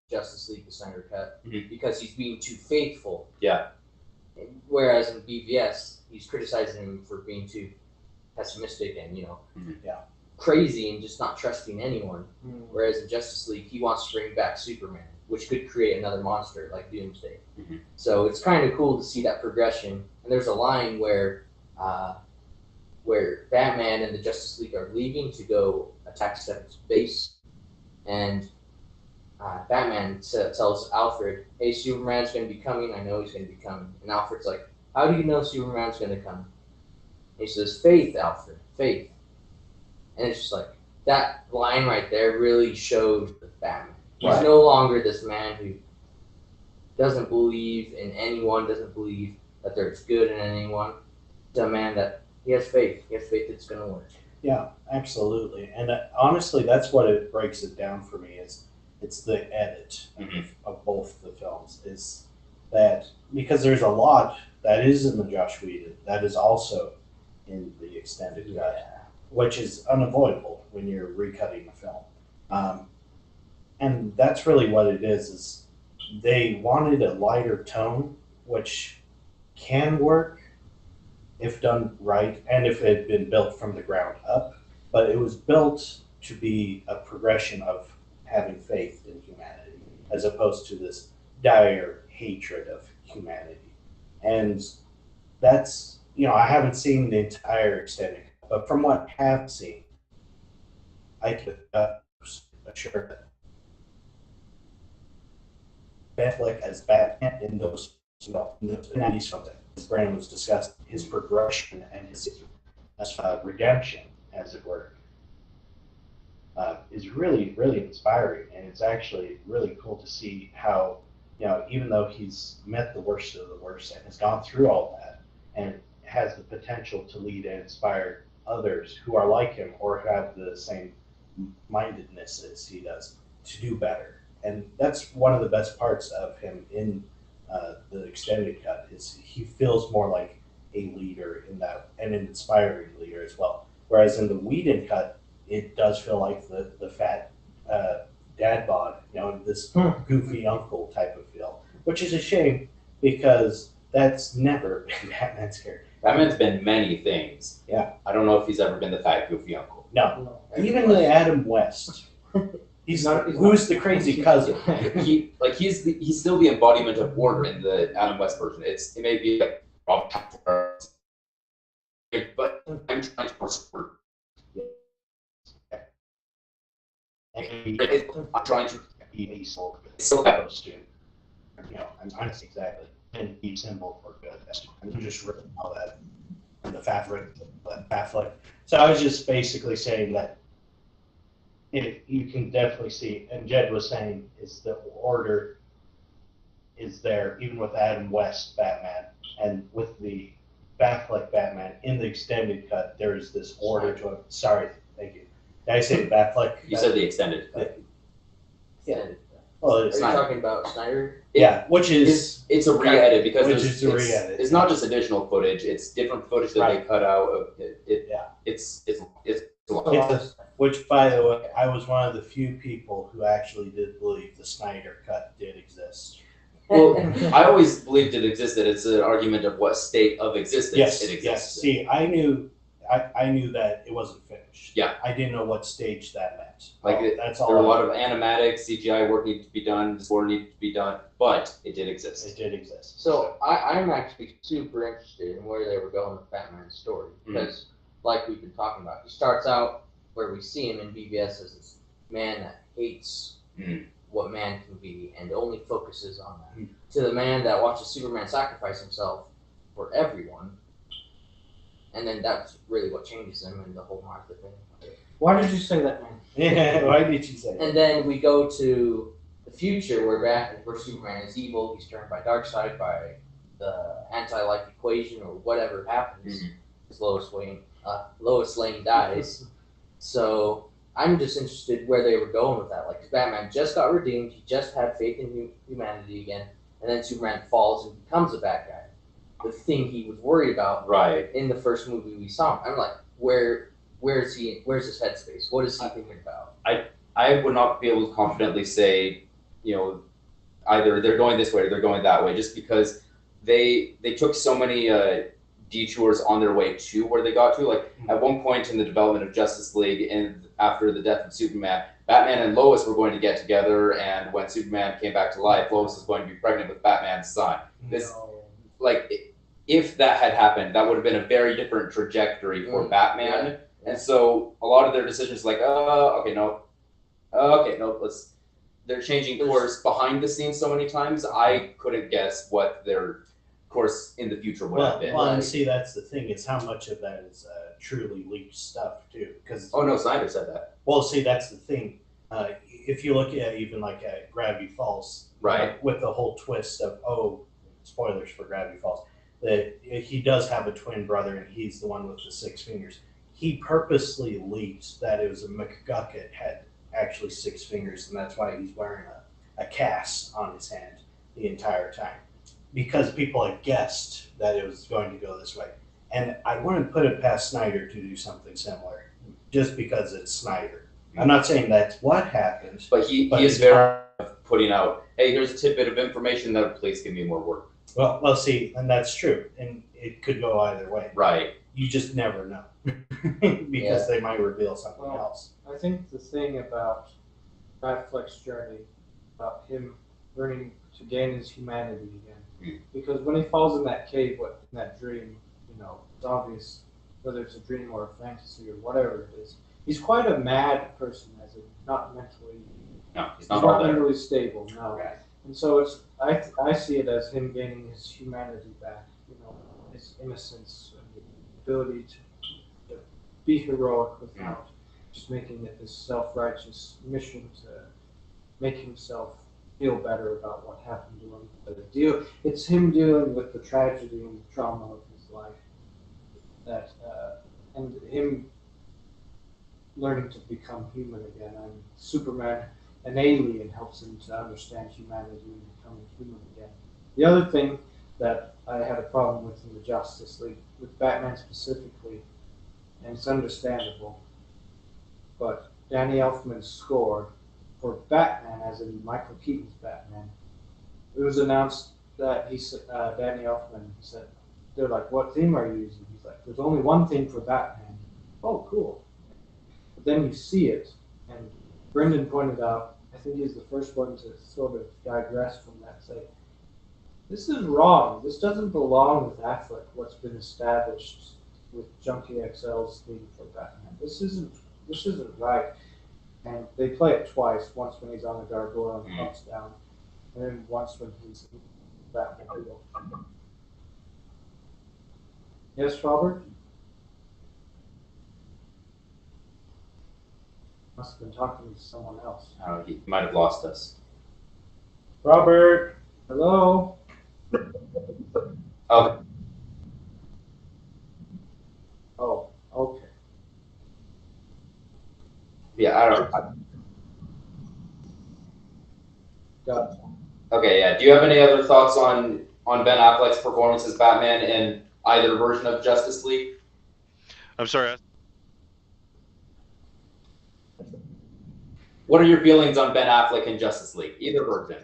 S4: Justice League the Snyder Cut because he's being too faithful.
S2: Yeah.
S4: Whereas in BVS, he's criticizing him for being too pessimistic and crazy and just not trusting anyone. Whereas in Justice League, he wants to bring back Superman, which could create another monster like Doomsday. So it's kind of cool to see that progression. And there's a line where Batman and the Justice League are leaving to go attack Steppen's base, and Batman tells Alfred, hey, Superman's going to be coming, I know he's going to be coming. And Alfred's like, how do you know Superman's going to come? And he says, faith, Alfred, faith. And it's just like, that line right there really showed Batman. He's no longer this man who doesn't believe in anyone, doesn't believe that there's good in anyone. He's a man that he has faith. He has faith it's going to work.
S3: Yeah, absolutely. And honestly, that's what it breaks it down for me. It's the edit of both the films. Is that because there's a lot that is in the Joss Whedon that is also in the extended cut, which is unavoidable when you're recutting a film. And that's really what it is they wanted a lighter tone, which can work if done right and if it had been built from the ground up. But it was built to be a progression of having faith in humanity as opposed to this dire hatred of humanity. And that's, I haven't seen the entire extended, but from what I have seen, I can assure that Affleck as Batman in those, in those 90s something, as Brandon was discussing, his progression and his redemption, as it were, is really, really inspiring. And it's actually really cool to see how, even though he's met the worst of the worst and has gone through all that and has the potential to lead and inspire others who are like him or have the same mindedness as he does to do better. And that's one of the best parts of him in the extended cut is he feels more like a leader in that, and an inspiring leader as well. Whereas in the Whedon cut, it does feel like the fat dad bod, this goofy uncle type of feel, which is a shame because that's never been Batman's character.
S2: Batman's been many things.
S3: Yeah.
S2: I don't know if he's ever been the fat goofy uncle.
S3: No. Even the Adam West. Who's the crazy cousin?
S2: He's still the embodiment of order in the Adam West version. It may be like but I'm trying to support. I'm trying to
S3: be so
S2: still
S3: supposed to. I'm honestly exactly. And be symbol for good. I'm just written all that in the fabric, So I was just basically saying that if you can definitely see, and Jed was saying, is the order is there, even with Adam West Batman, and with the Batfleck Batman in the extended cut, there's this order to it. Sorry, thank you. Did I say Batfleck?
S2: You said the extended cut.
S3: Yeah. Well,
S4: Are you talking about Snyder?
S3: Yeah, which is
S2: it's a re-edit because
S3: it's
S2: not just additional footage; it's different footage that they cut out. It's which, by the way, I was one of the few people who actually did believe the Snyder cut did exist. Well, I always believed it existed. It's an argument of what state of existence it exists.
S3: Yes. See, I knew that it wasn't finished.
S2: Yeah.
S3: I didn't know what stage that meant.
S2: That's all. There were a lot of animatics, CGI work needed to be done, score needed to be done, but it did exist.
S3: It did exist.
S4: So I'm actually super interested in where they were going with Batman's story because, like we've been talking about, he starts out where we see him in BVS as this man that hates what man can be and only focuses on that, to the man that watches Superman sacrifice himself for everyone. And then that's really what changes him and the whole Martha thing.
S1: Why did you say that, man?
S3: Yeah, why did you say that?
S4: And then we go to the future where Superman is evil. He's turned by Darkseid, by the anti-life equation or whatever happens. Lois Lane dies. So I'm just interested where they were going with that. Like, 'cause Batman just got redeemed. He just had faith in humanity again. And then Superman falls and becomes a bad guy. The thing he was worried about in the first movie we saw him. I'm like, where's his headspace? What is he thinking about?
S2: I would not be able to confidently say, either they're going this way or they're going that way, just because they took so many detours on their way to where they got to. Like at one point in the development of Justice League and after the death of Superman, Batman and Lois were going to get together, and when Superman came back to life, Lois was going to be pregnant with Batman's son. If that had happened, that would have been a very different trajectory for Batman. Yeah. And so a lot of their decisions they're changing course behind the scenes so many times. I couldn't guess what their course in the future would have been.
S3: Well, and see, that's the thing. It's how much of that is truly leaked stuff, too.
S2: Snyder said that.
S3: Well, see, that's the thing. If you look at even like Gravity Falls,
S2: right,
S3: with the whole twist of, spoilers for Gravity Falls, that he does have a twin brother and he's the one with the 6 fingers. He purposely leaked that it was a McGucket had actually 6 fingers, and that's why he's wearing a cast on his hand the entire time. Because people had guessed that it was going to go this way. And I wouldn't put it past Snyder to do something similar, just because it's Snyder. I'm not saying that's what happens.
S2: But he is very putting out, hey, here's a tidbit of information that'll please give me more work.
S3: Well, see, and that's true. And it could go either way.
S2: Right.
S3: You just never know. Because they might reveal something else.
S1: I think the thing about Batfleck's journey, about him learning to gain his humanity again, because when he falls in that cave, in that dream, it's obvious whether it's a dream or a fantasy or whatever it is. He's quite a mad person, as in not mentally.
S2: No, he's
S1: not mentally stable. No,
S2: right.
S1: And so I see it as him gaining his humanity back. His innocence and the ability to be heroic without just making it this self-righteous mission to make himself feel better about what happened to him. But it's him dealing with the tragedy and the trauma of his life, and him learning to become human again. And Superman, an alien, helps him to understand humanity and becoming human again. The other thing that I had a problem with in the Justice League, with Batman specifically, and it's understandable, but Danny Elfman's score for Batman, as in Michael Keaton's Batman, it was announced that Danny Elfman said, they're like, what theme are you using? He's like, there's only one theme for Batman. Oh, cool. But then you see it, and Brendan pointed out, I think he's the first one to sort of digress from that, say, this is wrong. This doesn't belong with Affleck, what's been established with Junkie XL's theme for Batman. This isn't right. And they play it twice, once when he's on the gargoyle and comes down, and then once when he's in Batman. Yes, Robert? Must have been talking to someone else.
S2: He might have lost us.
S3: Robert!
S1: Hello?
S2: Okay.
S1: Oh, okay.
S2: Yeah, I don't know.
S1: Got it.
S2: Okay, yeah. Do you have any other thoughts on Ben Affleck's performance as Batman in either version of Justice League?
S5: I'm sorry.
S2: What are your feelings on Ben Affleck in Justice League? Either version.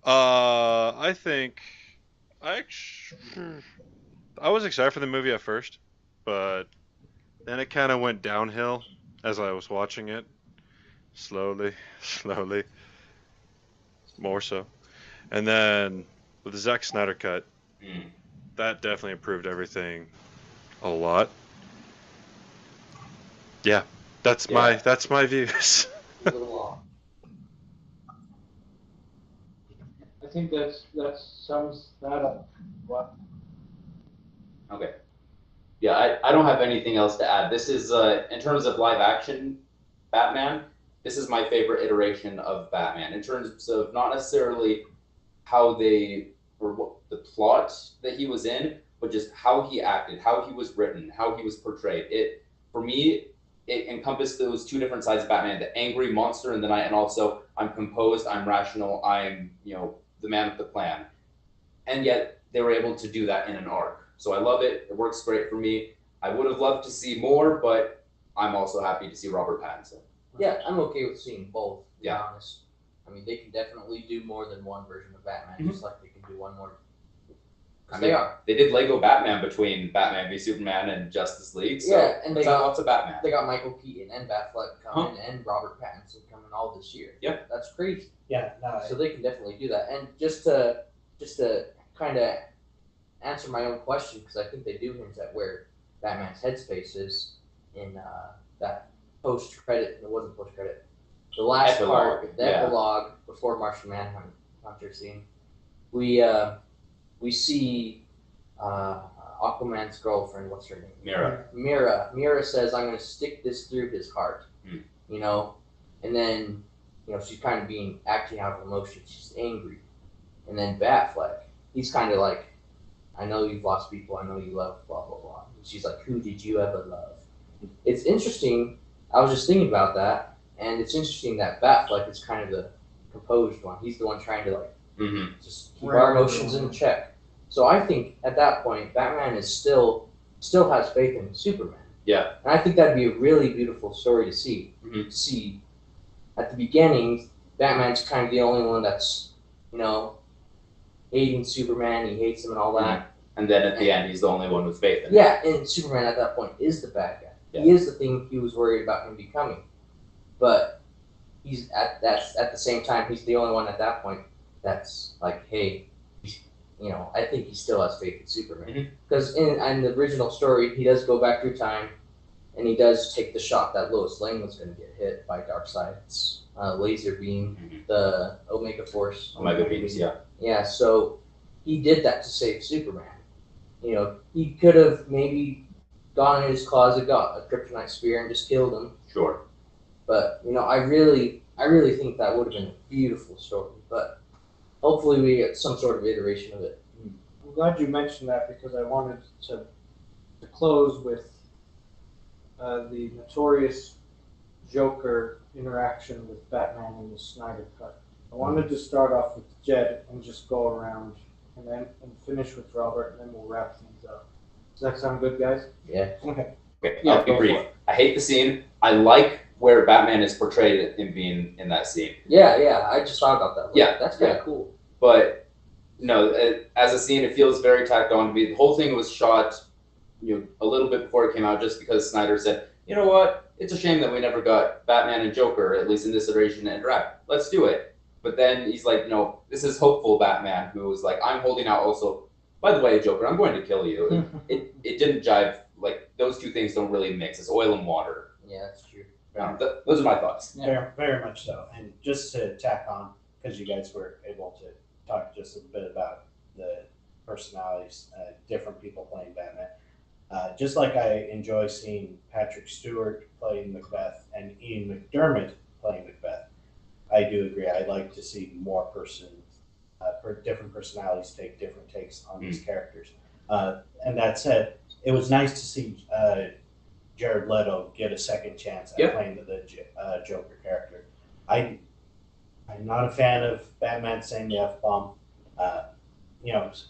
S5: I think I was excited for the movie at first, but then it kind of went downhill as I was watching it. Slowly, more so. And then with the Zack Snyder cut, that definitely improved everything a lot. Yeah, that's my views.
S4: A little long.
S1: I think that sums that up. What?
S2: Okay. Yeah, I don't have anything else to add. This is, in terms of live action Batman, this is my favorite iteration of Batman. In terms of not necessarily how they, or what the plot that he was in, but just how he acted, how he was written, how he was portrayed. For me, it encompassed those two different sides of Batman, the angry monster in the night, and also I'm composed, I'm rational, I'm, the man with the plan. And yet they were able to do that in an arc. So I love it. It works great for me. I would have loved to see more, but I'm also happy to see Robert Pattinson.
S4: Yeah, I'm okay with seeing both, to be
S2: Yeah.
S4: honest. I mean, they can definitely do more than one version of Batman, just like they can do one more. Because they are.
S2: They did Lego Batman between Batman v Superman and Justice League. So
S4: Yeah, and they got
S2: lots of Batman.
S4: They got Michael Keaton and Batfleck coming and Robert Pattinson coming all this year.
S2: Yep.
S4: That's crazy.
S3: Yeah, no,
S4: So they can definitely do that. And just to kind of answer my own question, because I think they do hint at where Batman's headspace is in that post-credit. It wasn't post-credit. The last part, the epilogue before Martian Manhunter scene, we see Aquaman's girlfriend. What's her name?
S2: Mira.
S4: Mira says, "I'm going to stick this through his heart." And then she's kind of acting out of emotion. She's angry, and then Batfleck, he's kind of like, "I know you've lost people. I know you love blah blah blah." And she's like, "Who did you ever love?" It's interesting. I was just thinking about that. And it's interesting that Batfleck is kind of the composed one. He's the one trying to just keep our emotions in check. So I think at that point, Batman is still has faith in Superman.
S2: Yeah.
S4: And I think that'd be a really beautiful story to see.
S2: Mhm.
S4: See, at the beginning, Batman's kind of the only one that's, hating Superman. He hates him and all that.
S2: And then at the end, he's the only one with faith in him.
S4: Yeah, and Superman at that point is the bad guy.
S2: Yeah.
S4: He is the thing he was worried about him becoming. But he's at the same time, he's the only one at that point that's like, hey, I think he still has faith in Superman. Because in the original story, he does go back through time, and he does take the shot that Lois Lane was going to get hit by Darkseid's laser beam, the Omega Force.
S2: Omega beams, yeah.
S4: Yeah, so he did that to save Superman. He could have maybe gone in his closet, got a kryptonite spear, and just killed him.
S2: Sure.
S4: But I really think that would have been a beautiful story. But hopefully we get some sort of iteration of it.
S1: I'm glad you mentioned that because I wanted to close with the notorious Joker interaction with Batman in the Snyder Cut. I wanted to start off with Jed and just go around and finish with Robert, and then we'll wrap things up. Does that sound good, guys?
S4: Yeah.
S1: Okay.
S2: Okay,
S1: Yeah,
S2: I'll be
S1: go
S2: brief.
S1: for it.
S2: I hate the scene. I like where Batman is portrayed in being in that scene.
S4: Yeah, I just thought about that.
S2: Yeah,
S4: That's kind of cool.
S2: But as a scene, it feels very tacked on to me. The whole thing was shot, a little bit before it came out, just because Snyder said, you know what? It's a shame that we never got Batman and Joker, at least in this iteration, to interact. Let's do it. But then he's like, no, this is hopeful Batman, who was like, I'm holding out also. By the way, Joker, I'm going to kill you. It didn't jive. Like, those two things don't really mix. It's oil and water.
S4: Yeah, that's true.
S2: Those are my thoughts.
S3: Very, very much so. And just to tack on, because you guys were able to talk just a bit about the personalities, different people playing Batman. Just like I enjoy seeing Patrick Stewart playing Macbeth and Ian McDermott playing Macbeth, I do agree. I'd like to see more different personalities take different takes on these characters. And that said, it was nice to see Jared Leto get a second chance at playing the Joker character. I'm not a fan of Batman saying the F-bomb.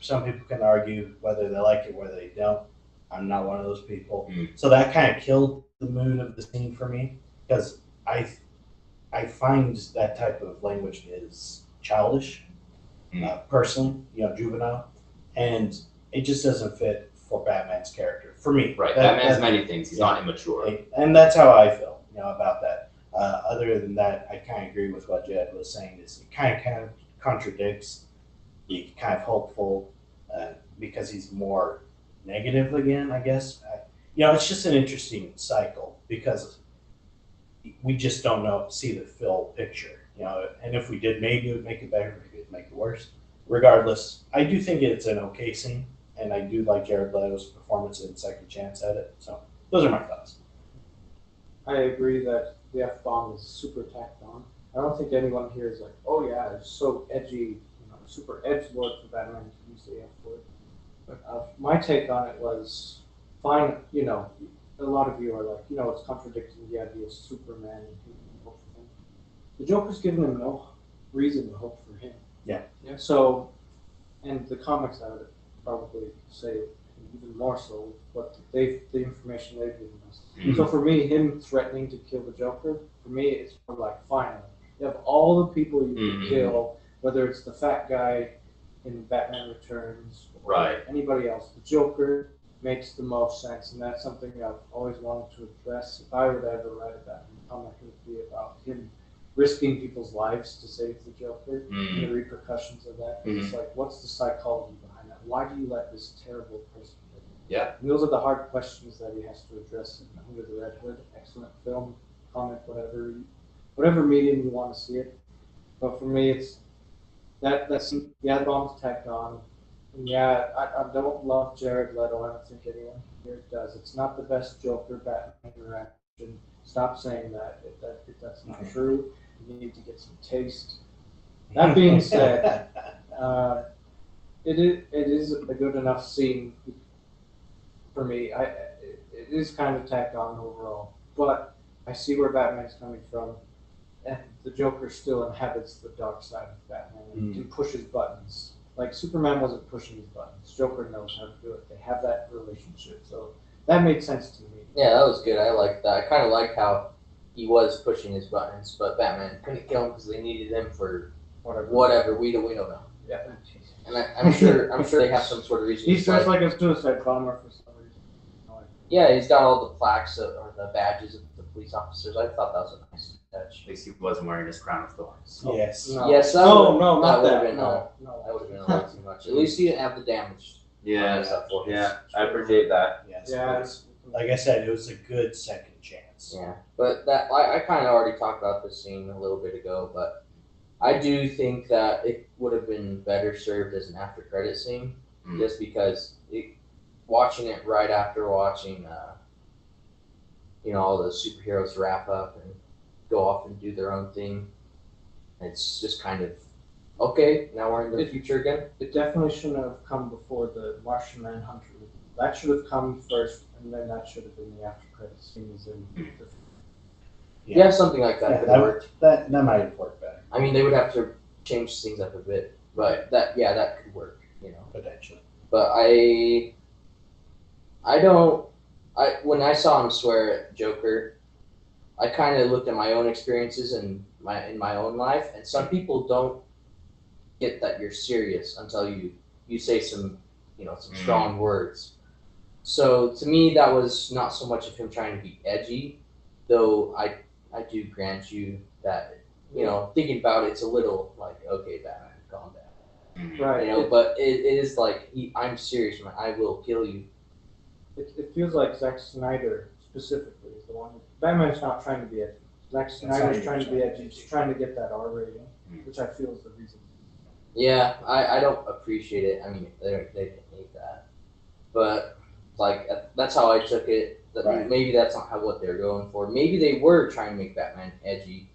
S3: Some people can argue whether they like it, whether they don't. I'm not one of those people. So that kind of killed the mood of the scene for me, because I find that type of language is childish, personally, juvenile, and it just doesn't fit for Batman's character, for me.
S2: Right, Batman's many things. He's not immature.
S3: And that's how I feel, about that. Other than that, I kind of agree with what Jed was saying. Is it kind of contradicts the kind of hopeful, because he's more negative again, I guess. It's just an interesting cycle, because we just don't see the full picture, and if we did, maybe it would make it better, maybe it would make it worse. Regardless, I do think it's an okay scene, and I do like Jared Leto's performance in Second Chance at it. So those are my thoughts.
S1: I agree that the F-bomb is super tacked on. I don't think anyone here is like, oh yeah, it's so edgy, super edgelord for Batman to use the F-word. My take on it was fine, a lot of you are like, it's contradicting the idea of Superman and people hope for him. The Joker's giving him no reason to hope for him.
S3: Yeah.
S1: So, and the comics I would probably say even more so what the information they've given us. So for me, him threatening to kill the Joker, for me, it's more like, finally, you have all the people you can kill, whether it's the fat guy in Batman Returns, or
S2: right,
S1: anybody else. The Joker makes the most sense, and that's something I've always wanted to address. If I were to ever write a Batman comic, it would be about him risking people's lives to save the Joker and the repercussions of that. It's like, what's the psychology behind that? Why do you let this terrible person live?
S2: Yeah.
S1: And those are the hard questions that he has to address in Under the Red Hood. Excellent film, comic, whatever medium you want to see it. But for me, it's that's the bomb's tacked on. And I don't love Jared Leto. I don't think anyone here does. It's not the best Joker Batman interaction. Stop saying that. If that's not true, you need to get some taste. That being said, it is a good enough scene for me. It is kind of tacked on overall, but I see where Batman's coming from, and the Joker still inhabits the dark side of Batman and pushes buttons. like Superman wasn't pushing his buttons. Joker knows how to do it. They have that relationship, so that made sense to me.
S4: Yeah, that was good. I liked that. I kind of liked how he was pushing his buttons, but Batman couldn't kill him because they needed him for whatever. We don't know.
S1: Yeah.
S4: And I'm sure they have some sort of reason.
S1: He's dressed like a suicide bomber for some reason.
S4: Yeah, he's got all the plaques or the badges of the police officers. I thought that was a nice touch.
S2: At least he wasn't wearing his crown of thorns.
S3: Yes.
S1: No.
S4: Yes, that
S1: No,
S4: would-
S1: no, not
S4: would've
S1: that.
S4: been,
S1: No.
S4: That would have been a little too much. At least he didn't have the damage.
S2: Yeah,
S4: Stuff for his-
S2: yeah, I appreciate that.
S3: Yes.
S1: Yeah.
S3: It was- like I said, it was a good second chance.
S4: Yeah, but that I kind of already talked about this scene a little bit ago, but I do think that it would have been better served as an after credit scene, just because watching it right after watching, all the superheroes wrap up and go off and do their own thing. It's just kind of okay. Now we're in the future again.
S1: It definitely shouldn't have come before the Martian Manhunter movie. That should have come first, and then that should have been the after credit scenes.
S4: Yeah, something like that
S3: Yeah,
S4: could have worked.
S3: That might have worked better,
S4: I mean, they would have to change things up a bit, but that could work.
S3: potentially.
S4: But when I saw him swear at Joker, I kind of looked at my own experiences in my own life, and some people don't get that you're serious until you say some strong words. So to me, that was not so much of him trying to be edgy, though I do grant you that thinking about it, it's a little like, okay, Batman, calm down.
S1: Right.
S4: But it is like, I'm serious, man. I will kill you.
S1: It feels like Zack Snyder specifically is the one. Batman's not trying to be edgy. Zack Snyder's trying to be edgy. He's trying to get that R rating, which I feel is the reason.
S4: Yeah, I don't appreciate it. I mean, they didn't need that. But, like, that's how I took it. That
S3: Right.
S4: Maybe that's not what they're going for. Maybe they were trying to make Batman edgy,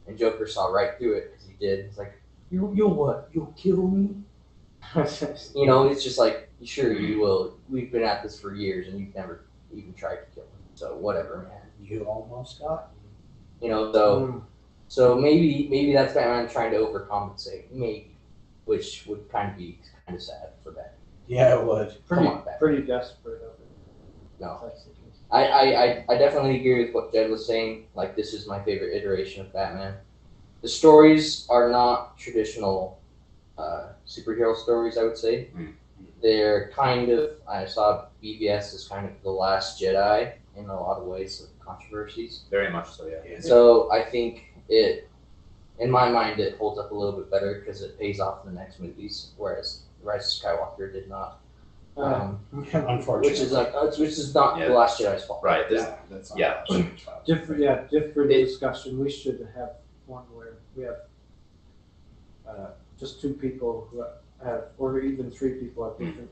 S4: and Joker saw right through it, because he did. It's like, you'll what? You'll kill me? It's just like, sure, you will. We've been at this for years, and you've never even tried to kill me. So, whatever, man.
S3: You almost got
S4: So maybe that's Batman trying to overcompensate, maybe, which would kind of be kind of sad for Batman.
S3: Yeah, it would.
S4: Come on, Batman.
S1: Pretty desperate of it.
S4: No,
S1: That's the case.
S4: I definitely agree with what Jed was saying. Like, this is my favorite iteration of Batman. The stories are not traditional superhero stories, I would say. They're kind of, I saw BVS as kind of the Last Jedi in a lot of ways of controversies.
S2: Very much so, yeah.
S4: So I think in my mind, it holds up a little bit better because it pays off in the next movies, whereas Rise of Skywalker did not.
S3: Unfortunately.
S4: Which is not
S2: Yeah.
S4: the Last Jedi's fault.
S2: Right.
S3: That's not
S2: Yeah.
S1: Different discussion. We should have one where we have just two people who have, or even three people have different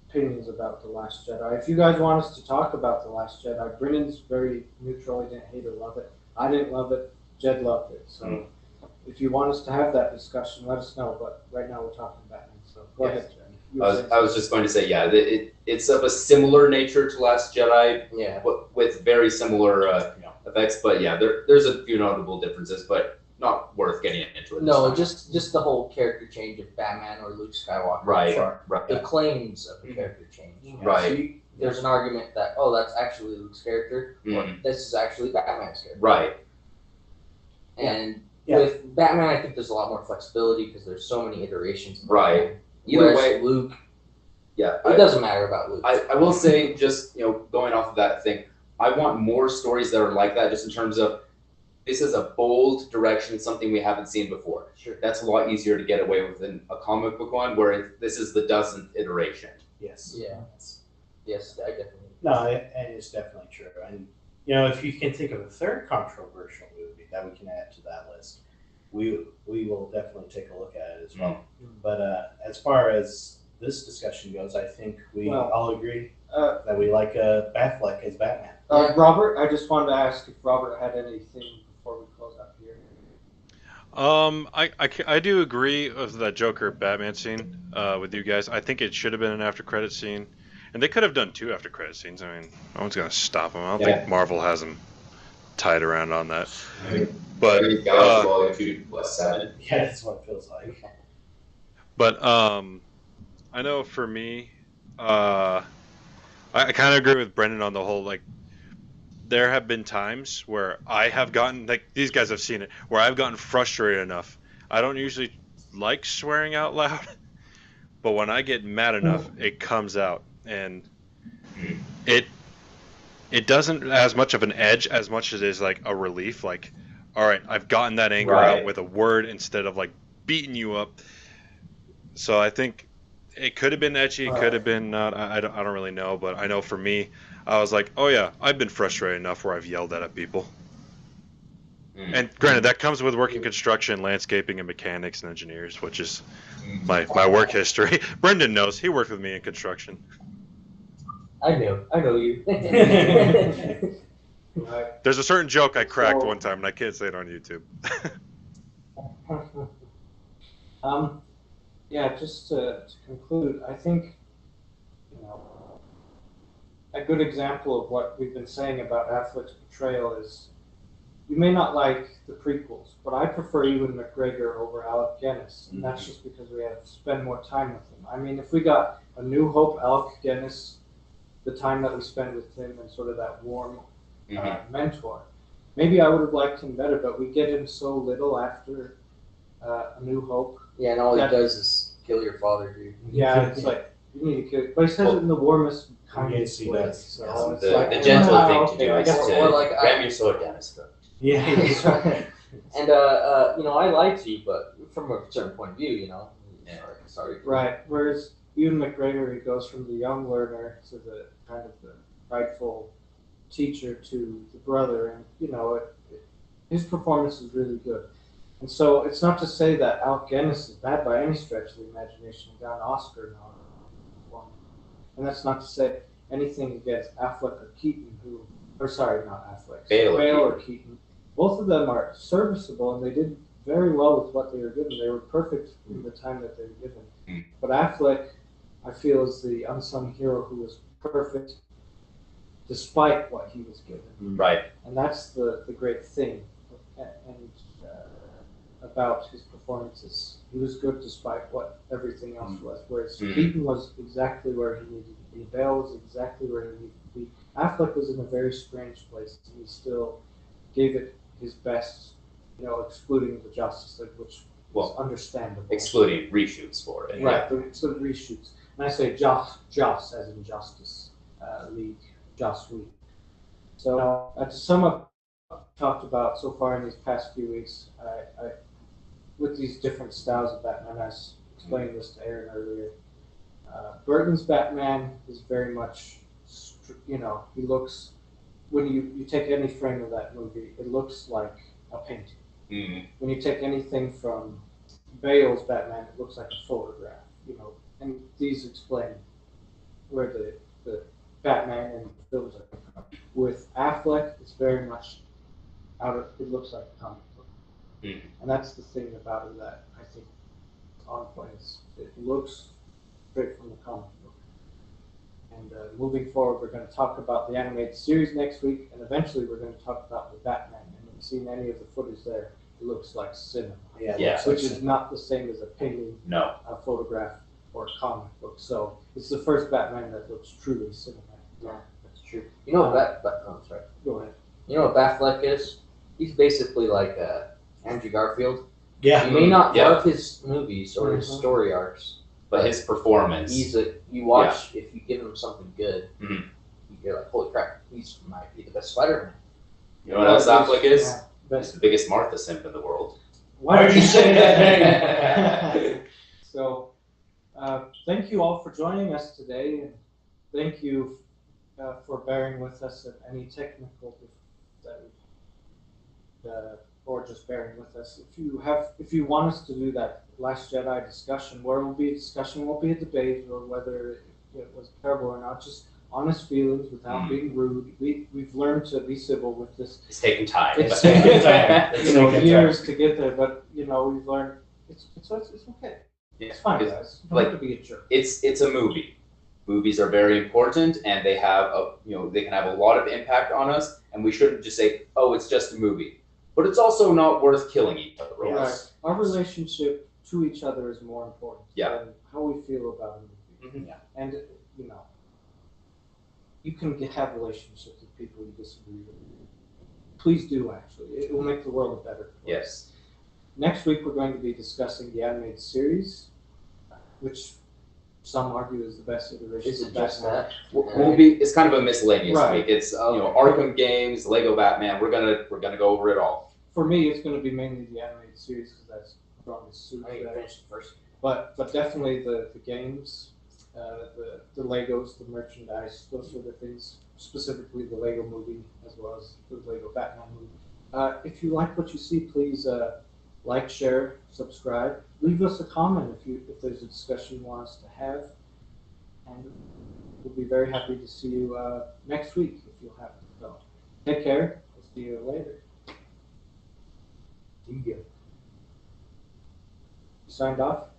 S1: opinions about The Last Jedi. If you guys want us to talk about The Last Jedi, Brennan's very neutral. He didn't hate or love it. I didn't love it. Jed loved it. So if you want us to have that discussion, let us know. But right now we're talking Batman. So go ahead, Jed.
S2: I was just going to say, yeah, it's of a similar nature to Last Jedi,
S4: Yeah.
S2: with very similar effects. But yeah, there's a few notable differences, but not worth getting into it.
S4: No,
S2: this time.
S4: just the whole character change of Batman or Luke Skywalker.
S2: Right,
S3: Sure.
S2: right,
S4: The claims of the character change.
S2: Right.
S4: So there's an argument that, that's actually Luke's character, or this is actually Batman's character.
S2: right.
S4: And
S3: Yeah.
S4: with Batman, I think there's a lot more flexibility because there's so many iterations. of
S2: Right.
S4: Batman.
S2: Either
S4: Whereas
S2: way,
S4: Luke,
S2: yeah.
S4: it doesn't matter about Luke.
S2: I will say, just going off of that thing, I want more stories that are like that, just in terms of this is a bold direction, something we haven't seen before.
S4: Sure.
S2: That's a lot easier to get away with in a comic book one, where this is the dozenth iteration.
S3: Yes.
S4: Yeah. Yes, I definitely.
S3: No, and it's definitely true. And if you can think of a third controversial movie that we can add to that list, we will definitely take a look at it as well. But as far as this discussion goes, I think we all agree that we like Batfleck as Batman.
S1: Robert, I just wanted to ask if Robert had anything before we close out here.
S5: I do agree with that Joker Batman scene with you guys. I think it should have been an after credit scene, and they could have done 2 after credit scenes. I mean, no one's gonna stop them. I don't think Marvel has them tied around on that. But
S2: Volume 2 plus 7.
S3: Yeah, that's what it feels like.
S5: But I know for me, I kind of agree with Brendan on the whole, like, there have been times where I have gotten, like, these guys have seen it, where I've gotten frustrated enough. I don't usually like swearing out loud, but when I get mad enough, it comes out. And it it doesn't as much of an edge as much as it is like a relief. Like, all right, I've gotten that anger out
S2: Right.
S5: with a word instead of like beating you up. So I think it could have been edgy, it could have been not. I don't really know, but I know for me, I was like, oh yeah, I've been frustrated enough where I've yelled at people. And granted, that comes with working construction, landscaping, and mechanics and engineers, which is my work history. Brendan knows. He worked with me in construction.
S4: I know you.
S1: Right.
S5: There's a certain joke I cracked
S1: So-
S5: one time, and I can't say it on YouTube.
S1: Yeah, just to conclude, I think, a good example of what we've been saying about Affleck's portrayal is, you may not like the prequels, but I prefer Ewan McGregor over Alec Guinness, and that's just because we have to spend more time with him. I mean, if we got A New Hope, Alec Guinness, the time that we spend with him and sort of that warm mentor, maybe I would have liked him better, but we get him so little after A New Hope.
S4: Yeah, and all he does is kill your father, dude.
S1: Yeah, it's like, you need to kill it. But he says it in the warmest, kindest
S3: Yes, he
S1: way.
S3: does.
S1: So it's
S2: The,
S1: like,
S2: the gentle
S1: wow,
S2: thing to
S1: okay,
S2: do
S1: I
S2: is
S1: guess
S2: to
S4: Or like
S2: ram your sword down his throat.
S3: Yeah.
S4: And I liked you, but from a certain point of view,
S2: Yeah.
S4: Sorry.
S1: Right. Whereas Ewan McGregor, he goes from the young learner to the kind of the rightful teacher to the brother, and his performance is really good. And so it's not to say that Alec Guinness is bad by any stretch of the imagination. He got an Oscar now. And that's not to say anything against Affleck or Keaton, not Affleck,
S2: Bale or
S1: or Keaton. Both of them are serviceable, and they did very well with what they were given. They were perfect in the time that they were given. But Affleck, I feel, is the unsung hero who was perfect despite what he was given.
S2: Right.
S1: And that's the great thing about his performances. He was good despite what everything else was. Whereas Keaton was exactly where he needed to be. Bale was exactly where he needed to be. Affleck was in a very strange place, and he still gave it his best, excluding the Justice League, which was understandable.
S2: Excluding reshoots for it.
S1: Right, but it's the reshoots. And I say Joss as in Justice League, Joss Whedon. So to sum up what I've talked about so far in these past few weeks, I with these different styles of Batman, I was explaining this to Aaron earlier. Burton's Batman is very much, he looks, when you take any frame of that movie, it looks like a painting. When you take anything from Bale's Batman, it looks like a photograph, and these explain where the Batman and the films are from. With Affleck, it's very much it looks like a comic book. And that's the thing about it that I think on point is it looks straight from the comic book. And moving forward, we're going to talk about the animated series next week, and eventually we're going to talk about the Batman. And if you've seen any of the footage there, it looks like cinema.
S2: Yeah.
S1: Which is not the same as a painting,
S2: No.
S1: a photograph, or a comic book. So it's the first Batman that looks truly cinematic.
S4: Yeah, that's true. You know what sorry.
S1: Go ahead.
S4: You know what Batfleck is? He's basically like Andrew Garfield.
S3: Yeah.
S4: You may not
S2: Yeah.
S4: love his movies or his story arcs,
S2: But his performance.
S4: you watch if you give him something good, you're like, holy crap, he's might be the best Spider-Man.
S2: You know what else Affleck is?
S1: Yeah,
S2: He's
S1: best.
S2: the biggest Martha simp in the world.
S1: Why
S3: did you say that
S1: name? So, thank you all for joining us today, and thank you for bearing with us at any technical or just bearing with us. If you want us to do that Last Jedi discussion, where it will be a discussion, won't be a debate, or whether it was terrible or not, just honest feelings without being rude. We've learned to be civil with this.
S2: It's taking time.
S1: It's
S2: but-
S1: taken
S3: It's
S1: years to get there, but we've learned it's okay.
S2: Yeah,
S1: It's fine,
S2: it's-
S1: guys. You don't have
S2: like-
S1: to be a jerk.
S2: It's a movie. Movies are very important, and they have they can have a lot of impact on us, and we shouldn't just say, oh, it's just a movie. But it's also not worth killing each other.
S3: Yes.
S1: Right. Our relationship to each other is more important
S2: Yeah.
S1: than how we feel about a movie.
S2: Mhm.
S1: And you can have relationships with people you disagree with. Please do, actually. It will make the world a better place.
S2: Yes.
S1: Next week, we're going to be discussing the animated series, which some argue is the best iteration
S4: Is
S1: of
S4: it just
S1: Batman.
S4: that?
S2: It's kind of a miscellaneous
S1: Right.
S2: week. It's Arkham games, Lego Batman. We're gonna go over it all.
S1: For me, it's going to be mainly the animated series because that's strongest suit
S4: I think you
S1: there.
S4: finished the first.
S1: But definitely the games, the Legos, the merchandise, those sort of things. Specifically, the Lego Movie as well as the Lego Batman movie. If you like what you see, please like, share, subscribe. Leave us a comment if there's a discussion you want us to have, and we'll be very happy to see you next week if you'll have it. So, take care. We'll see you later. See ya. You signed off?